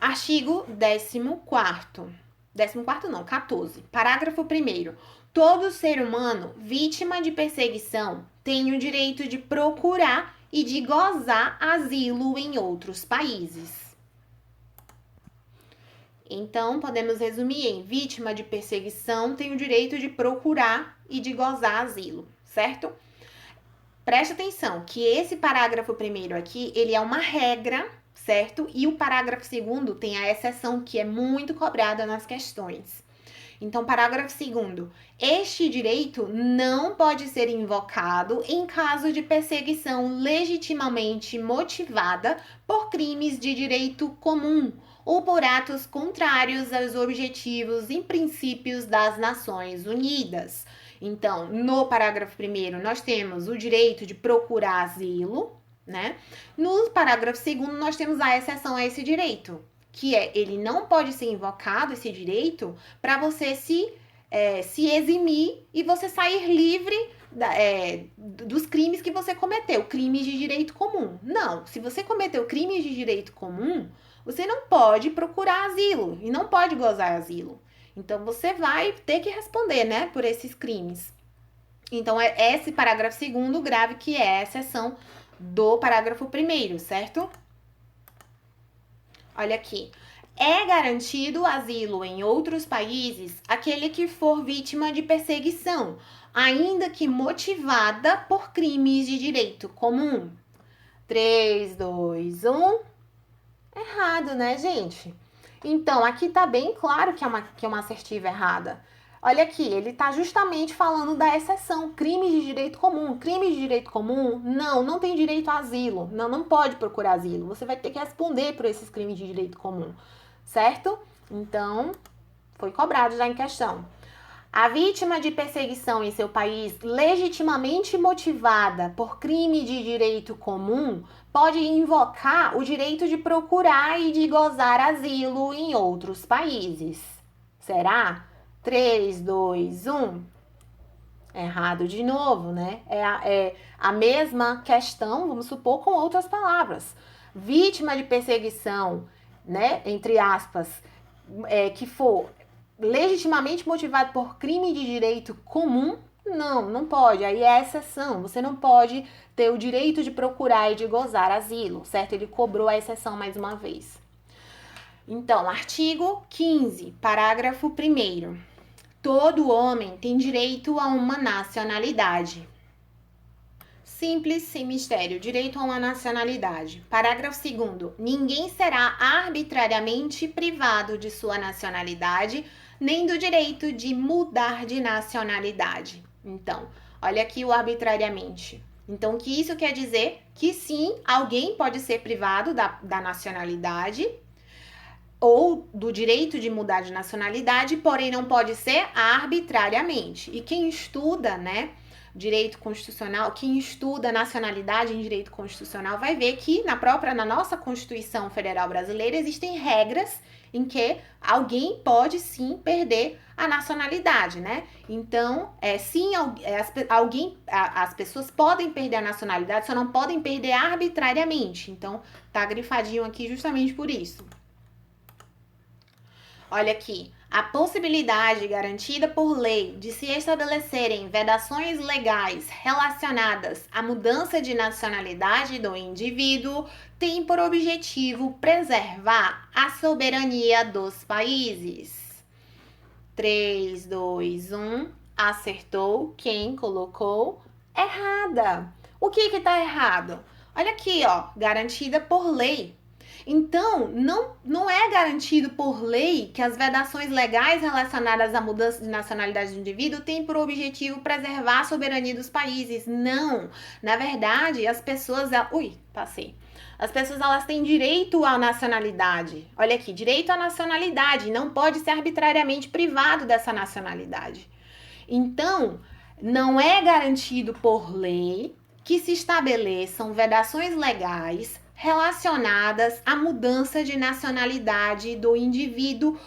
Artigo 14º. 14º não, 14. Parágrafo 1º. Todo ser humano vítima de perseguição tem o direito de procurar e de gozar asilo em outros países. Então, podemos resumir em vítima de perseguição tem o direito de procurar e de gozar asilo, certo? Preste atenção que esse parágrafo 1º aqui, ele é uma regra, certo? E o parágrafo 2º tem a exceção que é muito cobrada nas questões. Então, parágrafo 2º, este direito não pode ser invocado em caso de perseguição legitimamente motivada por crimes de direito comum ou por atos contrários aos objetivos e princípios das Nações Unidas. Então, no parágrafo 1º, nós temos o direito de procurar asilo, né? No parágrafo 2º, nós temos a exceção a esse direito, que ele não pode ser invocado, esse direito, para você se eximir e você sair livre dos crimes que você cometeu, crimes de direito comum. Não, se você cometeu crimes de direito comum, você não pode procurar asilo e não pode gozar asilo. Então, você vai ter que responder, né, por esses crimes. Então, é esse parágrafo 2º grave, que é a exceção do parágrafo 1º, certo? Olha aqui. É garantido asilo em outros países aquele que for vítima de perseguição, ainda que motivada por crimes de direito comum. 3, 2, 1. Errado, né, gente? Então, aqui tá bem claro que é uma assertiva errada. Olha aqui, ele tá justamente falando da exceção, crimes de direito comum. Crimes de direito comum, não tem direito a asilo. Não pode procurar asilo. Você vai ter que responder por esses crimes de direito comum, certo? Então, foi cobrado já em questão. A vítima de perseguição em seu país, legitimamente motivada por crime de direito comum, pode invocar o direito de procurar e de gozar asilo em outros países. Será? 3, 2, 1. Errado de novo, né? É a mesma questão, vamos supor, com outras palavras. Vítima de perseguição, né? Entre aspas, que for legitimamente motivado por crime de direito comum, não pode. Aí é exceção. Você não pode ter o direito de procurar e de gozar asilo, certo? Ele cobrou a exceção mais uma vez. Então, artigo 15, parágrafo 1º. Todo homem tem direito a uma nacionalidade. Simples, sem mistério. Direito a uma nacionalidade. Parágrafo 2º. Ninguém será arbitrariamente privado de sua nacionalidade, nem do direito de mudar de nacionalidade. Então, olha aqui o arbitrariamente. Então, o que isso quer dizer? Que sim, alguém pode ser privado da nacionalidade ou do direito de mudar de nacionalidade, porém não pode ser arbitrariamente. E quem estuda, né, direito constitucional, quem estuda nacionalidade em direito constitucional vai ver que na nossa Constituição Federal Brasileira existem regras em que alguém pode sim perder a nacionalidade, né? Então, as pessoas podem perder a nacionalidade, só não podem perder arbitrariamente. Então, tá grifadinho aqui justamente por isso. Olha aqui, a possibilidade garantida por lei de se estabelecerem vedações legais relacionadas à mudança de nacionalidade do indivíduo tem por objetivo preservar a soberania dos países. 3, 2, 1, acertou quem colocou errada. O que tá errado? Olha aqui, ó, garantida por lei. Então, não é garantido por lei que as vedações legais relacionadas à mudança de nacionalidade do indivíduo têm por objetivo preservar a soberania dos países. Não. Na verdade, as pessoas... As pessoas, elas têm direito à nacionalidade. Olha aqui, direito à nacionalidade. Não pode ser arbitrariamente privado dessa nacionalidade. Então, não é garantido por lei que se estabeleçam vedações legais relacionadas à mudança de nacionalidade do indivíduo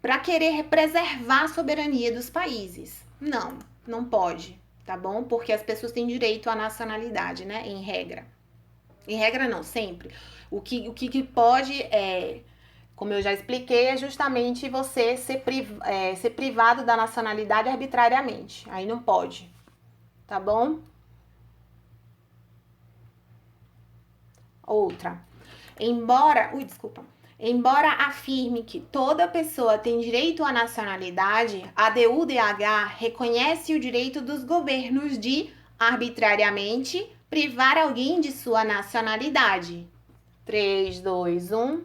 para querer preservar a soberania dos países. Não pode, tá bom? Porque as pessoas têm direito à nacionalidade, né? Em regra. Em regra não, sempre. O que pode, como eu já expliquei, é justamente você ser privado da nacionalidade arbitrariamente. Aí não pode, tá bom? Outra. Embora afirme que toda pessoa tem direito à nacionalidade, a DUDH reconhece o direito dos governos de, arbitrariamente, privar alguém de sua nacionalidade. 3, 2, 1.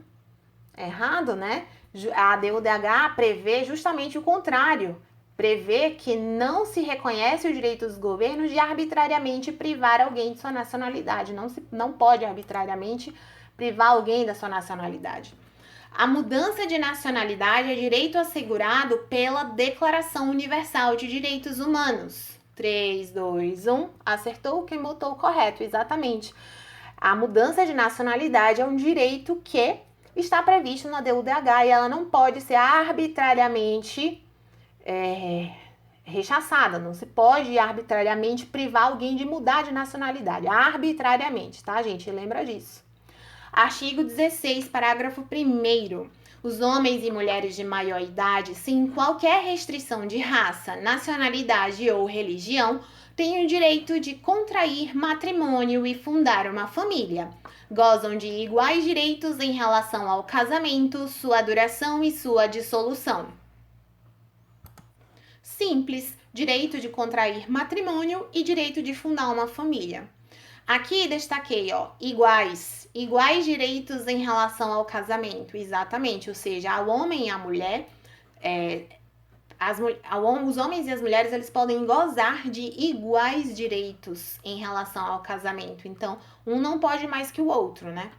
Errado, né? A DUDH prevê justamente o contrário. Prevê que não se reconhece o direito dos governos de arbitrariamente privar alguém de sua nacionalidade. Não pode arbitrariamente privar alguém da sua nacionalidade. A mudança de nacionalidade é direito assegurado pela Declaração Universal de Direitos Humanos. 3, 2, 1. Acertou quem botou o correto, exatamente. A mudança de nacionalidade é um direito que está previsto na DUDH e ela não pode ser arbitrariamente rechaçada. Não se pode arbitrariamente privar alguém de mudar de nacionalidade. Arbitrariamente, tá, gente? Lembra disso. Artigo 16, parágrafo 1º. Os homens e mulheres de maior idade, sem qualquer restrição de raça, nacionalidade ou religião, têm o direito de contrair matrimônio e fundar uma família. Gozam de iguais direitos em relação ao casamento, sua duração e sua dissolução. Simples, direito de contrair matrimônio e direito de fundar uma família. Aqui destaquei, iguais direitos em relação ao casamento, exatamente, ou seja, ao homem e à mulher, os homens e as mulheres, eles podem gozar de iguais direitos em relação ao casamento, então, um não pode mais que o outro, né?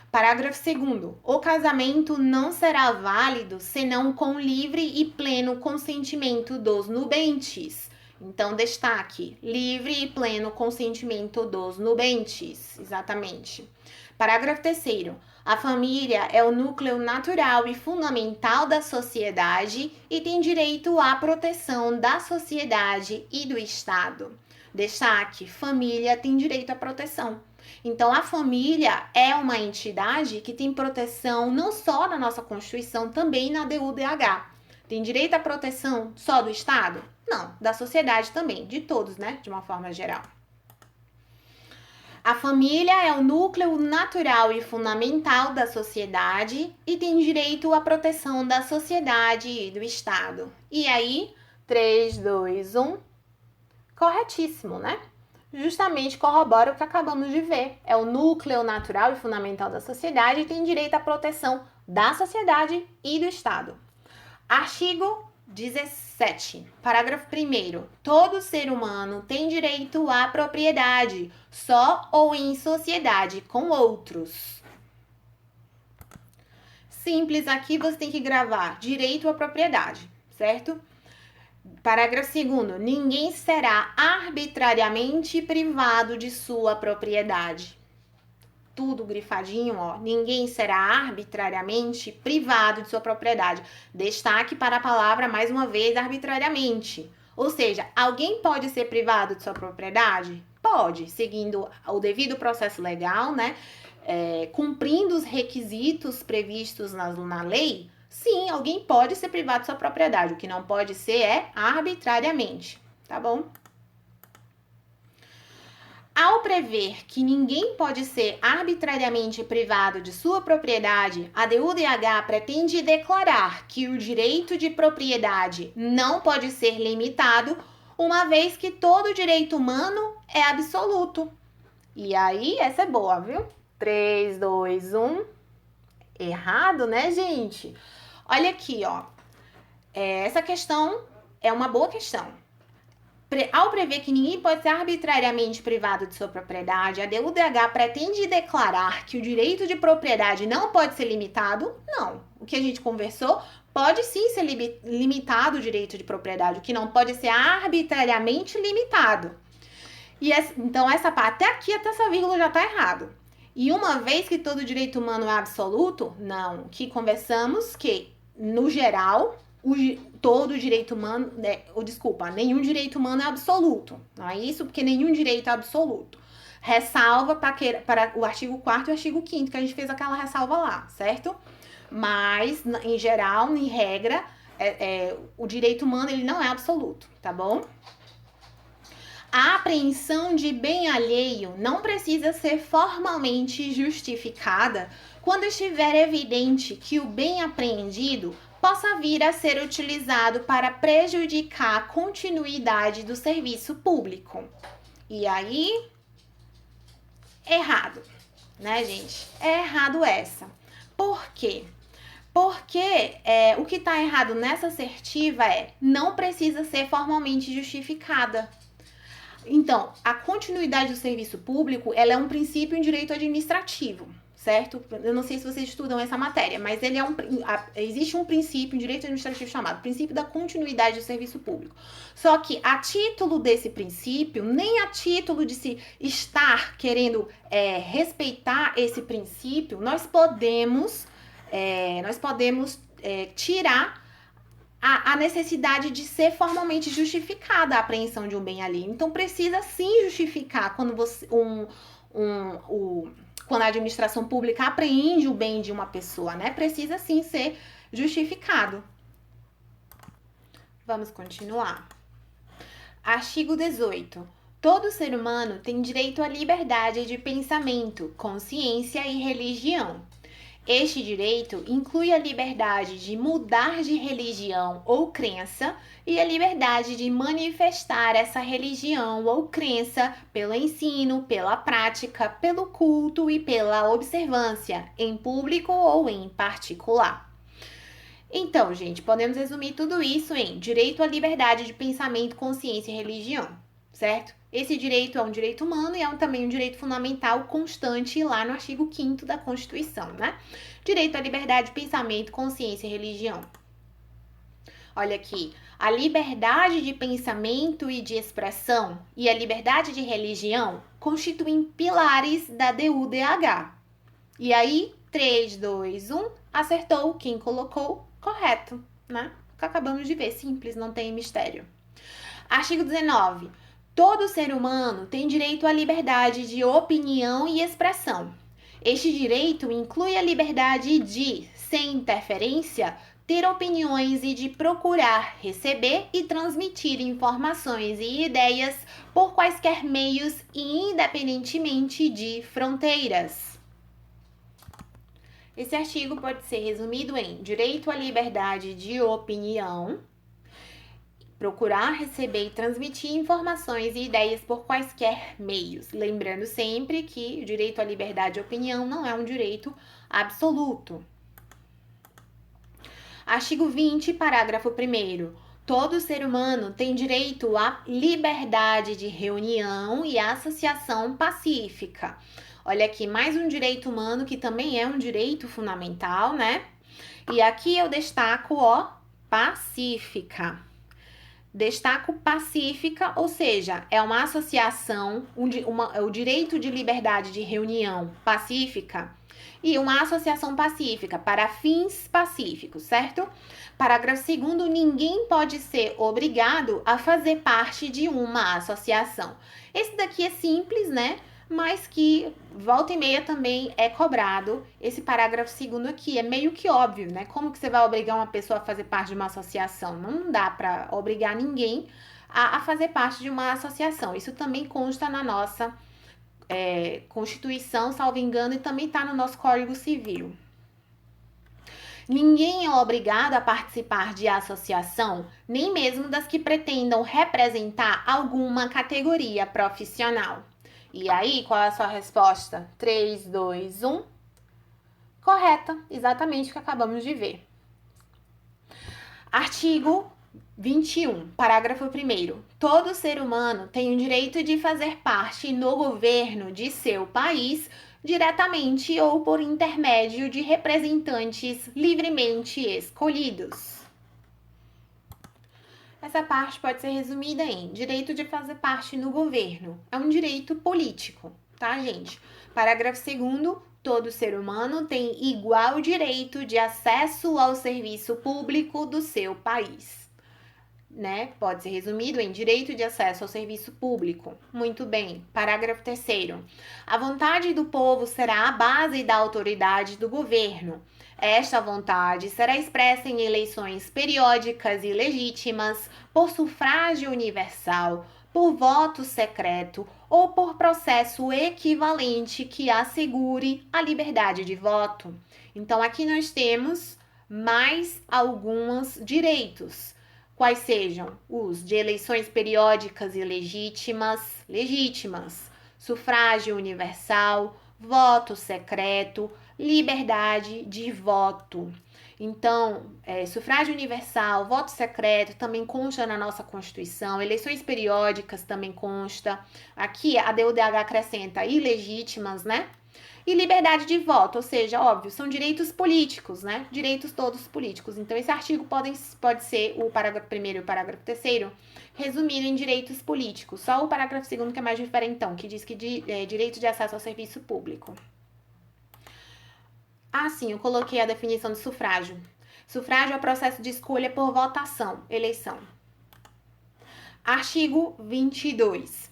Parágrafo 2º. O casamento não será válido senão com livre e pleno consentimento dos nubentes. Então, destaque, livre e pleno consentimento dos nubentes, exatamente. Parágrafo 3º. A família é o núcleo natural e fundamental da sociedade e tem direito à proteção da sociedade e do Estado. Destaque, família tem direito à proteção. Então, a família é uma entidade que tem proteção não só na nossa Constituição, também na DUDH. Tem direito à proteção só do Estado? Não, da sociedade também, de todos, né? De uma forma geral. A família é o núcleo natural e fundamental da sociedade e tem direito à proteção da sociedade e do Estado. E aí, 3, 2, 1, corretíssimo, né? Justamente corrobora o que acabamos de ver. É o núcleo natural e fundamental da sociedade e tem direito à proteção da sociedade e do Estado. Artigo 17. Parágrafo 1º. Todo ser humano tem direito à propriedade, só ou em sociedade com outros. Simples, aqui você tem que gravar direito à propriedade, certo? Parágrafo 2º. Ninguém será arbitrariamente privado de sua propriedade. Tudo grifadinho, Ninguém será arbitrariamente privado de sua propriedade. Destaque para a palavra, mais uma vez, arbitrariamente. Ou seja, alguém pode ser privado de sua propriedade? Pode, seguindo o devido processo legal, né? Cumprindo os requisitos previstos na lei. Sim, alguém pode ser privado de sua propriedade. O que não pode ser é arbitrariamente, tá bom? Ao prever que ninguém pode ser arbitrariamente privado de sua propriedade, a DUDH pretende declarar que o direito de propriedade não pode ser limitado, uma vez que todo direito humano é absoluto. E aí, essa é boa, viu? 3, 2, 1. Errado, né, gente? Olha aqui, essa questão é uma boa questão. Ao prever que ninguém pode ser arbitrariamente privado de sua propriedade, a DUDH pretende declarar que o direito de propriedade não pode ser limitado? Não. O que a gente conversou, pode sim ser limitado o direito de propriedade, o que não pode ser arbitrariamente limitado. Então, essa parte, até essa vírgula já está errado. E uma vez que todo direito humano é absoluto, não. Que conversamos que, no geral, todo direito humano, nenhum direito humano é absoluto. Não é isso, porque nenhum direito é absoluto. Ressalva para o artigo 4º e o artigo 5º, que a gente fez aquela ressalva lá, certo? Mas, em geral, em regra, o direito humano ele não é absoluto, tá bom? A apreensão de bem alheio não precisa ser formalmente justificada quando estiver evidente que o bem apreendido possa vir a ser utilizado para prejudicar a continuidade do serviço público. E aí, errado, né, gente? É errado essa. Por quê? Porque o que está errado nessa assertiva não precisa ser formalmente justificada. Então, a continuidade do serviço público, ela é um princípio em direito administrativo, certo? Eu não sei se vocês estudam essa matéria, mas ele existe um princípio em direito administrativo chamado princípio da continuidade do serviço público. Só que a título desse princípio, nem a título de se estar querendo respeitar esse princípio, nós podemos nós podemos tirar a necessidade de ser formalmente justificada a apreensão de um bem alheio. Então, precisa sim justificar quando quando a administração pública apreende o bem de uma pessoa, né? Precisa sim ser justificado. Vamos continuar. Artigo 18. Todo ser humano tem direito à liberdade de pensamento, consciência e religião. Este direito inclui a liberdade de mudar de religião ou crença e a liberdade de manifestar essa religião ou crença pelo ensino, pela prática, pelo culto e pela observância, em público ou em particular. Então, gente, podemos resumir tudo isso em direito à liberdade de pensamento, consciência e religião, certo? Esse direito é um direito humano e é também um direito fundamental constante lá no artigo 5º da Constituição, né? Direito à liberdade de pensamento, consciência e religião. Olha aqui, a liberdade de pensamento e de expressão e a liberdade de religião constituem pilares da DUDH. E aí, 3, 2, 1, acertou quem colocou correto, né? Acabamos de ver, simples, não tem mistério. Artigo 19. Todo ser humano tem direito à liberdade de opinião e expressão. Este direito inclui a liberdade de, sem interferência, ter opiniões e de procurar, receber e transmitir informações e ideias por quaisquer meios e independentemente de fronteiras. Esse artigo pode ser resumido em direito à liberdade de opinião, procurar, receber e transmitir informações e ideias por quaisquer meios. Lembrando sempre que o direito à liberdade de opinião não é um direito absoluto. Artigo 20, parágrafo 1º. Todo ser humano tem direito à liberdade de reunião e associação pacífica. Olha aqui, mais um direito humano que também é um direito fundamental, né? E aqui eu destaco, pacífica. Destaco pacífica, ou seja, é uma associação, o direito de liberdade de reunião pacífica e uma associação pacífica para fins pacíficos, certo? Parágrafo 2º, ninguém pode ser obrigado a fazer parte de uma associação. Esse daqui é simples, né? Mas que volta e meia também é cobrado. Esse parágrafo 2º aqui é meio que óbvio, né? Como que você vai obrigar uma pessoa a fazer parte de uma associação? Não dá para obrigar ninguém a fazer parte de uma associação. Isso também consta na nossa Constituição, salvo engano, e também está no nosso Código Civil. Ninguém é obrigado a participar de associação, nem mesmo das que pretendam representar alguma categoria profissional. E aí, qual é a sua resposta? 3, 2, 1. Correta, exatamente o que acabamos de ver. Artigo 21, parágrafo 1º. Todo ser humano tem o direito de fazer parte no governo de seu país, diretamente ou por intermédio de representantes livremente escolhidos. Essa parte pode ser resumida em direito de fazer parte no governo. É um direito político, tá, gente? Parágrafo 2º, todo ser humano tem igual direito de acesso ao serviço público do seu país. Né? Pode ser resumido em direito de acesso ao serviço público. Muito bem. Parágrafo 3º. A vontade do povo será a base da autoridade do governo. Esta vontade será expressa em eleições periódicas e legítimas, por sufrágio universal, por voto secreto ou por processo equivalente que assegure a liberdade de voto. Então, aqui nós temos mais alguns direitos. Quais sejam os de eleições periódicas e legítimas, sufrágio universal, voto secreto, liberdade de voto. Então, sufrágio universal, voto secreto também consta na nossa Constituição, eleições periódicas também consta. Aqui a DUDH acrescenta ilegítimas, né? E liberdade de voto, ou seja, óbvio, são direitos políticos, né? Direitos todos políticos. Então, esse artigo pode ser o parágrafo 1º e o parágrafo 3º resumido em direitos políticos. Só o parágrafo 2º que é mais diferentão, que diz que direito de acesso ao serviço público. Ah, sim, eu coloquei a definição de sufrágio. Sufrágio é o processo de escolha por votação, eleição. Artigo 22.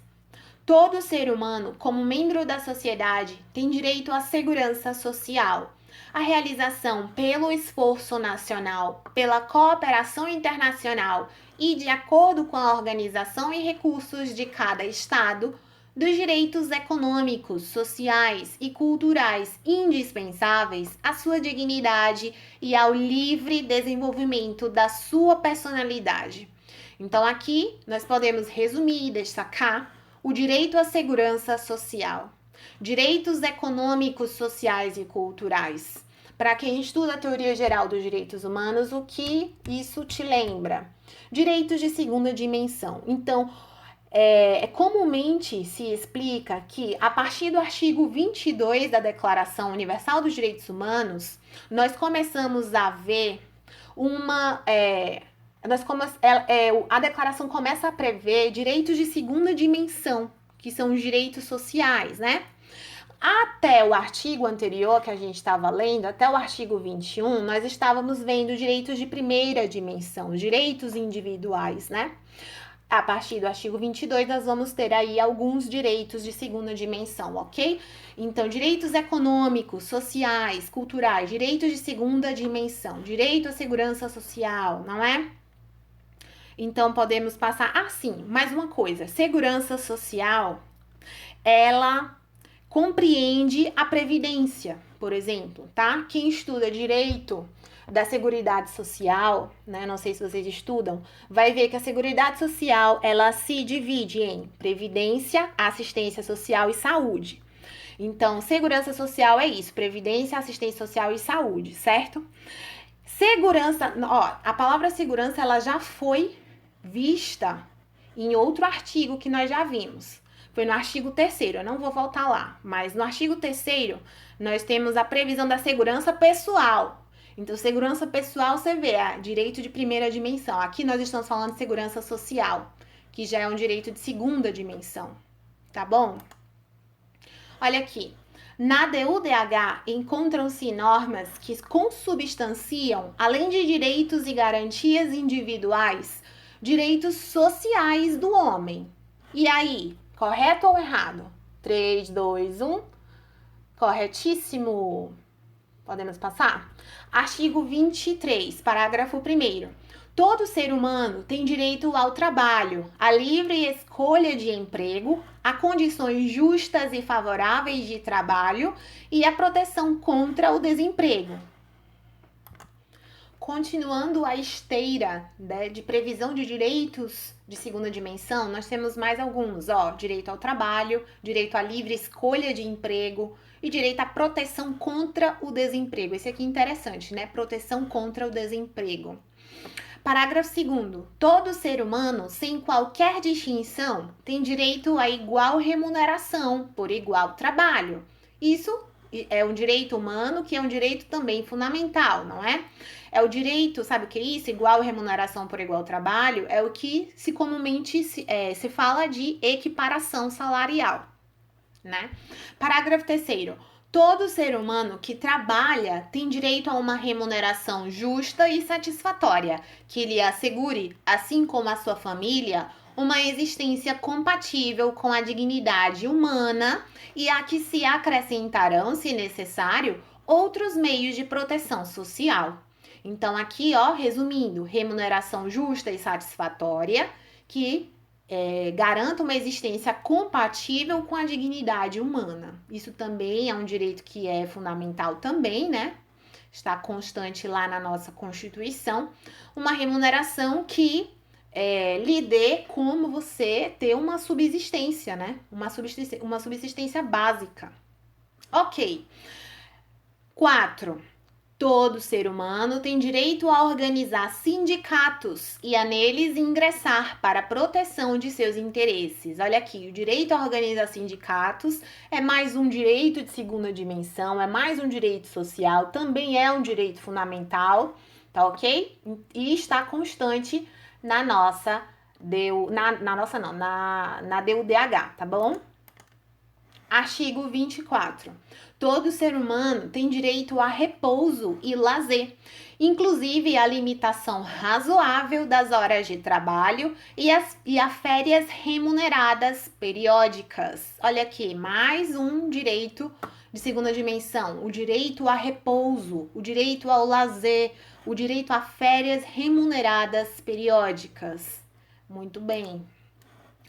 Todo ser humano, como membro da sociedade, tem direito à segurança social, à realização pelo esforço nacional, pela cooperação internacional e de acordo com a organização e recursos de cada Estado, dos direitos econômicos, sociais e culturais indispensáveis à sua dignidade e ao livre desenvolvimento da sua personalidade. Então, aqui nós podemos resumir e destacar o direito à segurança social, direitos econômicos, sociais e culturais. Para quem estuda a teoria geral dos direitos humanos, o que isso te lembra? Direitos de segunda dimensão. Então, comumente se explica que, a partir do artigo 22 da Declaração Universal dos Direitos Humanos, nós começamos a ver a declaração começa a prever direitos de segunda dimensão, que são os direitos sociais, né? Até o artigo anterior que a gente estava lendo, até o artigo 21, nós estávamos vendo direitos de primeira dimensão, direitos individuais, né? A partir do artigo 22, nós vamos ter aí alguns direitos de segunda dimensão, ok? Então, direitos econômicos, sociais, culturais, direitos de segunda dimensão, direito à segurança social, não é? Então, podemos passar assim, mais uma coisa, segurança social, ela compreende a previdência, por exemplo, tá? Quem estuda direito da Seguridade Social, né? Não sei se vocês estudam, vai ver que a Seguridade Social, ela se divide em previdência, assistência social e saúde. Então, segurança social é isso, previdência, assistência social e saúde, certo? Segurança, ó, a palavra segurança, ela já foi vista em outro artigo que nós já vimos. Foi no artigo 3º, eu não vou voltar lá, mas no artigo 3º nós temos a previsão da segurança pessoal. Então, segurança pessoal, você vê, direito de primeira dimensão. Aqui nós estamos falando de segurança social, que já é um direito de segunda dimensão, tá bom? Olha aqui, na DUDH encontram-se normas que consubstanciam, além de direitos e garantias individuais, direitos sociais do homem. E aí, correto ou errado? 3, 2, 1. Corretíssimo. Podemos passar? Artigo 23, parágrafo 1º. Todo ser humano tem direito ao trabalho, à livre escolha de emprego, a condições justas e favoráveis de trabalho e à proteção contra o desemprego. Continuando a esteira, né, de previsão de direitos de segunda dimensão, nós temos mais alguns, ó, direito ao trabalho, direito à livre escolha de emprego e direito à proteção contra o desemprego. Esse aqui é interessante, né? Proteção contra o desemprego. Parágrafo 2º. Todo ser humano, sem qualquer distinção, tem direito a igual remuneração por igual trabalho. Isso é um direito humano, que é um direito também fundamental, não é? É o direito, sabe o que é isso? Igual remuneração por igual trabalho, é o que comumente se fala de equiparação salarial, né? Parágrafo 3º. Todo ser humano que trabalha tem direito a uma remuneração justa e satisfatória, que lhe assegure, assim como a sua família, uma existência compatível com a dignidade humana e a que se acrescentarão, se necessário, outros meios de proteção social. Então, aqui, ó, resumindo, remuneração justa e satisfatória, que garanta uma existência compatível com a dignidade humana. Isso também é um direito que é fundamental também, né? Está constante lá na nossa Constituição. Uma remuneração que lhe dê como você ter uma subsistência, né? Uma subsistência básica. Ok. 4. Todo ser humano tem direito a organizar sindicatos e a neles ingressar para a proteção de seus interesses. Olha aqui, o direito a organizar sindicatos é mais um direito de segunda dimensão, é mais um direito social, também é um direito fundamental, tá ok? E está constante na nossa DUDH, tá bom? Artigo 24. Todo ser humano tem direito a repouso e lazer, inclusive a limitação razoável das horas de trabalho e a férias remuneradas periódicas. Olha aqui, mais um direito de segunda dimensão: o direito a repouso, o direito ao lazer, o direito a férias remuneradas periódicas. Muito bem.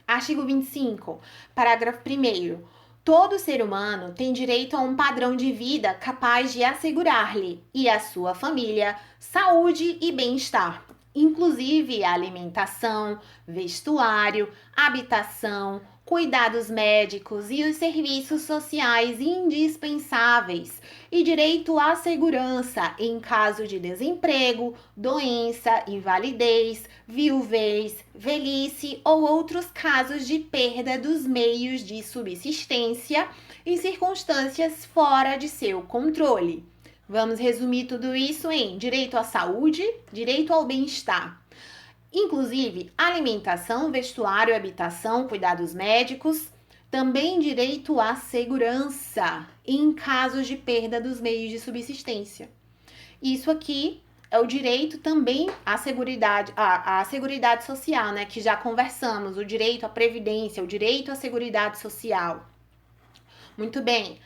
Artigo 25, parágrafo 1º. Todo ser humano tem direito a um padrão de vida capaz de assegurar-lhe e à sua família saúde e bem-estar, inclusive alimentação, vestuário, habitação, cuidados médicos e os serviços sociais indispensáveis, e direito à segurança em caso de desemprego, doença, invalidez, viuvez, velhice ou outros casos de perda dos meios de subsistência em circunstâncias fora de seu controle. Vamos resumir tudo isso em direito à saúde, direito ao bem-estar. Inclusive, alimentação, vestuário, habitação, cuidados médicos, também direito à segurança em casos de perda dos meios de subsistência. Isso aqui é o direito também à seguridade social, né? Que já conversamos, o direito à previdência, o direito à seguridade social. Muito bem.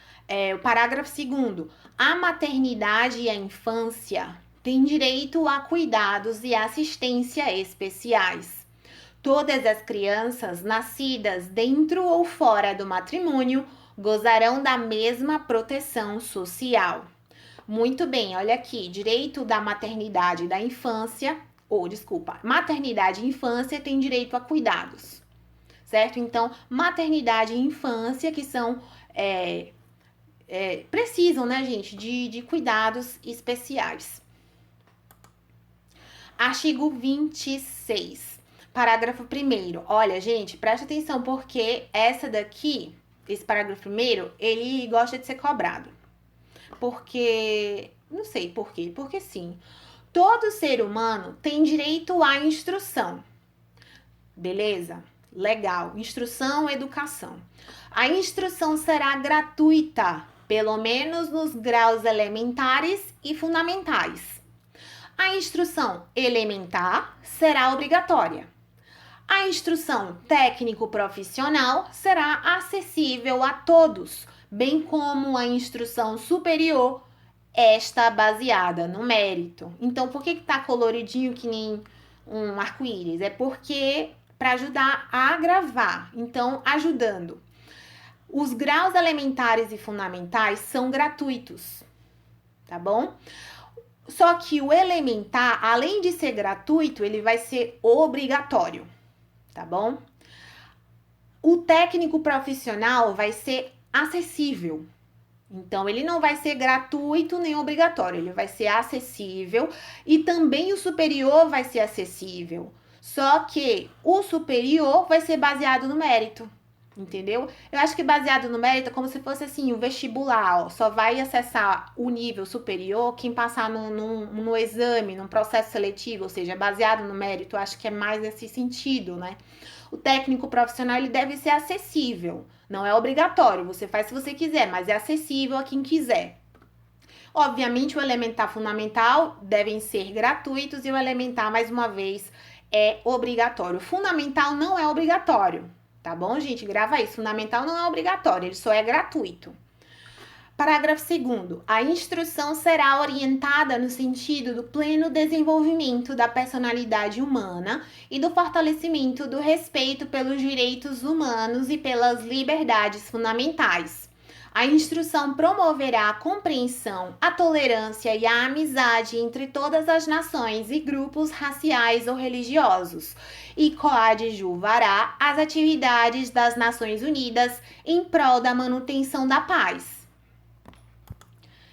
O parágrafo 2º. A maternidade e a infância têm direito a cuidados e assistência especiais. Todas as crianças nascidas dentro ou fora do matrimônio gozarão da mesma proteção social. Muito bem, olha aqui, direito da maternidade e da infância, maternidade e infância tem direito a cuidados, certo? Então, maternidade e infância que são, precisam, né, gente, de cuidados especiais. Artigo 26, parágrafo 1º. Olha, gente, presta atenção, porque esse parágrafo 1º, ele gosta de ser cobrado. Porque, não sei por quê, porque sim. Todo ser humano tem direito à instrução. Beleza? Legal. Instrução, educação. A instrução será gratuita, pelo menos nos graus elementares e fundamentais. A instrução elementar será obrigatória. A instrução técnico-profissional será acessível a todos, bem como a instrução superior, esta baseada no mérito. Então, por que está coloridinho que nem um arco-íris? É porque para ajudar a gravar. Então, ajudando. Os graus elementares e fundamentais são gratuitos, tá bom? Só que o elementar, além de ser gratuito, ele vai ser obrigatório, tá bom? O técnico profissional vai ser acessível. Então, ele não vai ser gratuito nem obrigatório, ele vai ser acessível, e também o superior vai ser acessível. Só que o superior vai ser baseado no mérito. Entendeu? Eu acho que baseado no mérito é como se fosse assim, o vestibular, ó, só vai acessar o nível superior quem passar no exame, num processo seletivo, ou seja, baseado no mérito, eu acho que é mais nesse sentido, né? O técnico profissional, ele deve ser acessível, não é obrigatório, você faz se você quiser, mas é acessível a quem quiser. Obviamente, o elementar fundamental devem ser gratuitos e o elementar, mais uma vez, é obrigatório. O fundamental não é obrigatório. Tá bom, gente? Grava isso. Fundamental não é obrigatório, ele só é gratuito. Parágrafo 2º. A instrução será orientada no sentido do pleno desenvolvimento da personalidade humana e do fortalecimento do respeito pelos direitos humanos e pelas liberdades fundamentais. A instrução promoverá a compreensão, a tolerância e a amizade entre todas as nações e grupos raciais ou religiosos e coadjuvará as atividades das Nações Unidas em prol da manutenção da paz.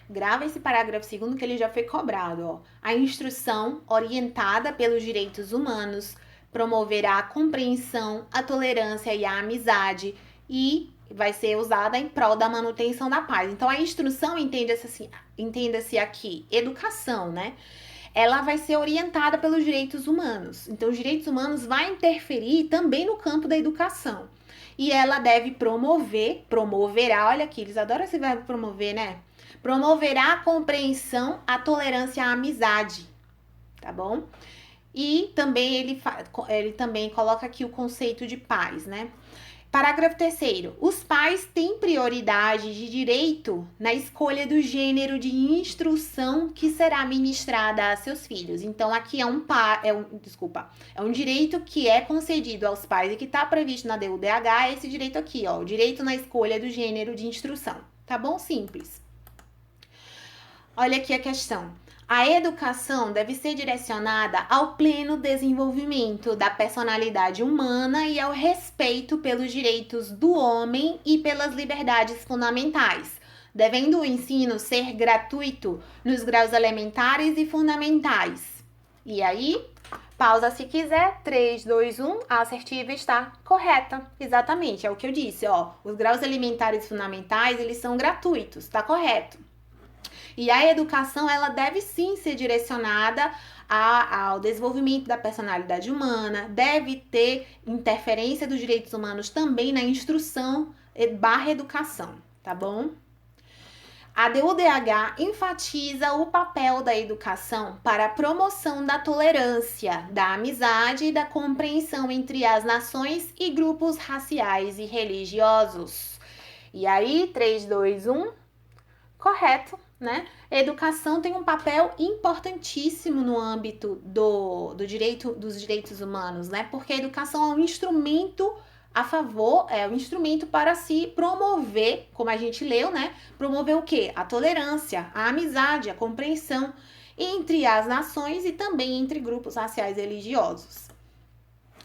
Grava esse parágrafo 2º que ele já foi cobrado, ó. A instrução orientada pelos direitos humanos promoverá a compreensão, a tolerância e a amizade e vai ser usada em prol da manutenção da paz. Então, a instrução, entenda-se aqui, educação, né? Ela vai ser orientada pelos direitos humanos. Então, os direitos humanos vai interferir também no campo da educação. e ela deve promoverá, olha aqui, eles adoram esse verbo promover, né? Promoverá a compreensão, a tolerância, a amizade, tá bom? E também ele também coloca aqui o conceito de paz, né? Parágrafo 3º. Os pais têm prioridade de direito na escolha do gênero de instrução que será ministrada a seus filhos. Então, aqui é um direito que é concedido aos pais e que está previsto na DUDH, é esse direito aqui, ó, o direito na escolha do gênero de instrução. Tá bom? Simples. Olha aqui a questão. A educação deve ser direcionada ao pleno desenvolvimento da personalidade humana e ao respeito pelos direitos do homem e pelas liberdades fundamentais, devendo o ensino ser gratuito nos graus elementares e fundamentais. E aí, pausa se quiser, 3, 2, 1, a assertiva está correta. Exatamente, é o que eu disse, ó. Os graus elementares e fundamentais, eles são gratuitos, tá correto. E a educação, ela deve sim ser direcionada ao desenvolvimento da personalidade humana, deve ter interferência dos direitos humanos também na instrução / educação, tá bom? A DUDH enfatiza o papel da educação para a promoção da tolerância, da amizade e da compreensão entre as nações e grupos raciais e religiosos. E aí, 3, 2, 1, correto, né? A educação tem um papel importantíssimo no âmbito dos direitos humanos, né? Porque a educação é um instrumento a favor, é um instrumento para se promover, como a gente leu, né? Promover o quê? A tolerância, a amizade, a compreensão entre as nações e também entre grupos raciais e religiosos.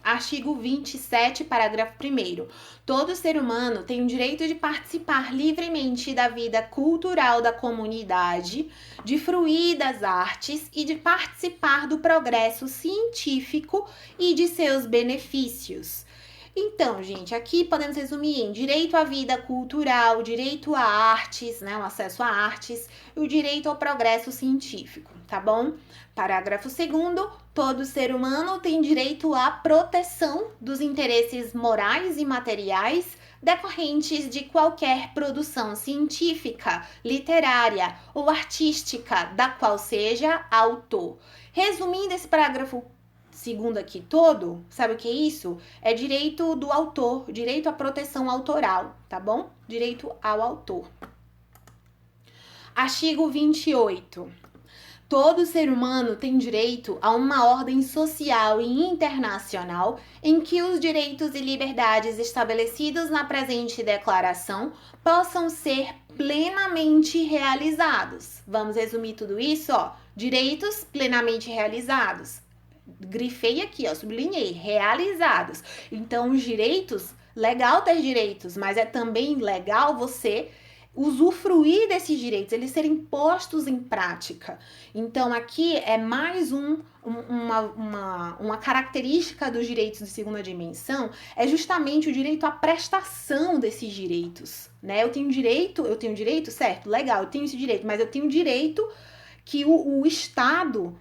Artigo 27, parágrafo 1º. Todo ser humano tem o direito de participar livremente da vida cultural da comunidade, de fruir das artes e de participar do progresso científico e de seus benefícios. Então, gente, aqui podemos resumir em direito à vida cultural, direito a artes, né, o acesso a artes e o direito ao progresso científico, tá bom? Parágrafo 2º, todo ser humano tem direito à proteção dos interesses morais e materiais decorrentes de qualquer produção científica, literária ou artística da qual seja autor. Resumindo esse parágrafo segundo aqui todo, sabe o que é isso? É direito do autor, direito à proteção autoral, tá bom? Direito ao autor. Artigo 28. Todo ser humano tem direito a uma ordem social e internacional em que os direitos e liberdades estabelecidos na presente declaração possam ser plenamente realizados. Vamos resumir tudo isso, ó. Direitos plenamente realizados. Grifei aqui, ó, sublinhei, realizados. Então, os direitos, legal ter direitos, mas é também legal você usufruir desses direitos, eles serem postos em prática. Então, aqui é mais uma característica dos direitos de segunda dimensão, é justamente o direito à prestação desses direitos, né? Eu tenho direito, certo, legal, eu tenho esse direito, mas eu tenho direito que o Estado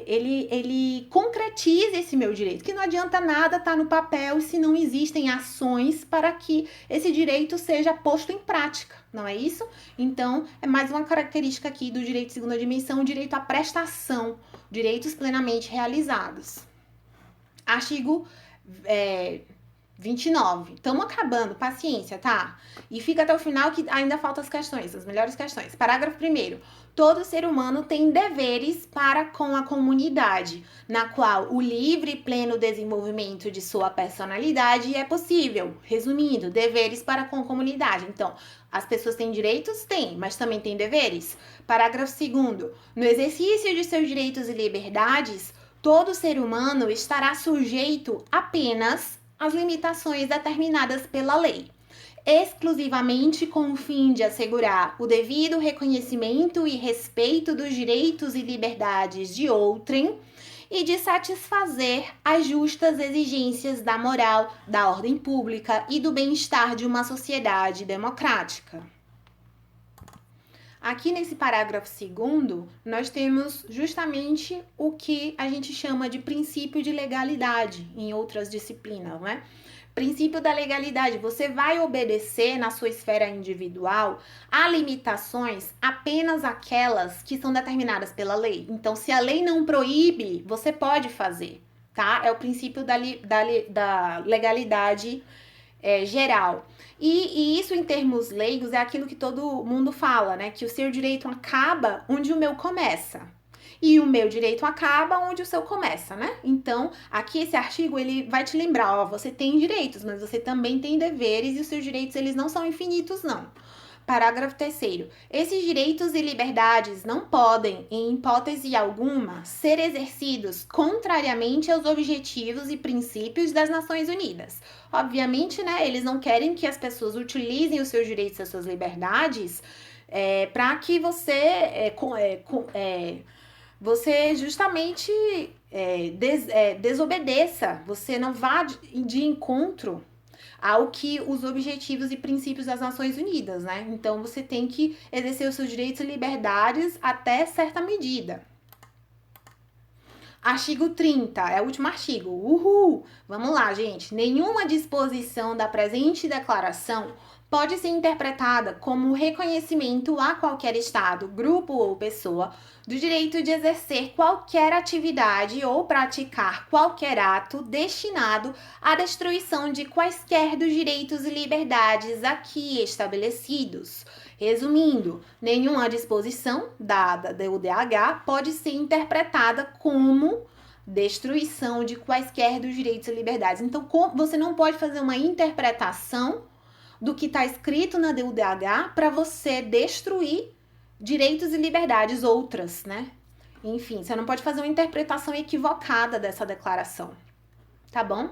ele concretiza esse meu direito, que não adianta nada estar no papel se não existem ações para que esse direito seja posto em prática, não é isso? Então, é mais uma característica aqui do direito de segunda dimensão, o direito à prestação, direitos plenamente realizados. Artigo 29. Estamos acabando, paciência, tá? E fica até o final que ainda faltam as questões, as melhores questões. Parágrafo 1º. Todo ser humano tem deveres para com a comunidade, na qual o livre e pleno desenvolvimento de sua personalidade é possível. Resumindo, deveres para com a comunidade. Então, as pessoas têm direitos? Têm, mas também têm deveres. Parágrafo 2º. No exercício de seus direitos e liberdades, todo ser humano estará sujeito apenas às limitações determinadas pela lei, exclusivamente com o fim de assegurar o devido reconhecimento e respeito dos direitos e liberdades de outrem e de satisfazer as justas exigências da moral, da ordem pública e do bem-estar de uma sociedade democrática. Aqui nesse parágrafo 2º, nós temos justamente o que a gente chama de princípio de legalidade em outras disciplinas, né? Princípio da legalidade, você vai obedecer na sua esfera individual a limitações apenas aquelas que são determinadas pela lei. Então, se a lei não proíbe, você pode fazer, tá? É o princípio da legalidade geral. E isso, em termos leigos, é aquilo que todo mundo fala, né? Que o seu direito acaba onde o meu começa. E o meu direito acaba onde o seu começa, né? Então, aqui esse artigo, ele vai te lembrar, ó, você tem direitos, mas você também tem deveres e os seus direitos, eles não são infinitos, não. Parágrafo 3º. Esses direitos e liberdades não podem, em hipótese alguma, ser exercidos contrariamente aos objetivos e princípios das Nações Unidas. Obviamente, né, eles não querem que as pessoas utilizem os seus direitos e as suas liberdades para que você justamente desobedeça, você não vá de encontro ao que os objetivos e princípios das Nações Unidas, né? Então, você tem que exercer os seus direitos e liberdades até certa medida. Artigo 30, é o último artigo. Uhul! Vamos lá, gente. Nenhuma disposição da presente declaração pode ser interpretada como reconhecimento a qualquer Estado, grupo ou pessoa do direito de exercer qualquer atividade ou praticar qualquer ato destinado à destruição de quaisquer dos direitos e liberdades aqui estabelecidos. Resumindo, nenhuma disposição dada do UDH pode ser interpretada como destruição de quaisquer dos direitos e liberdades. Então, você não pode fazer uma interpretação do que está escrito na DUDH para você destruir direitos e liberdades outras, né? Enfim, você não pode fazer uma interpretação equivocada dessa declaração, tá bom?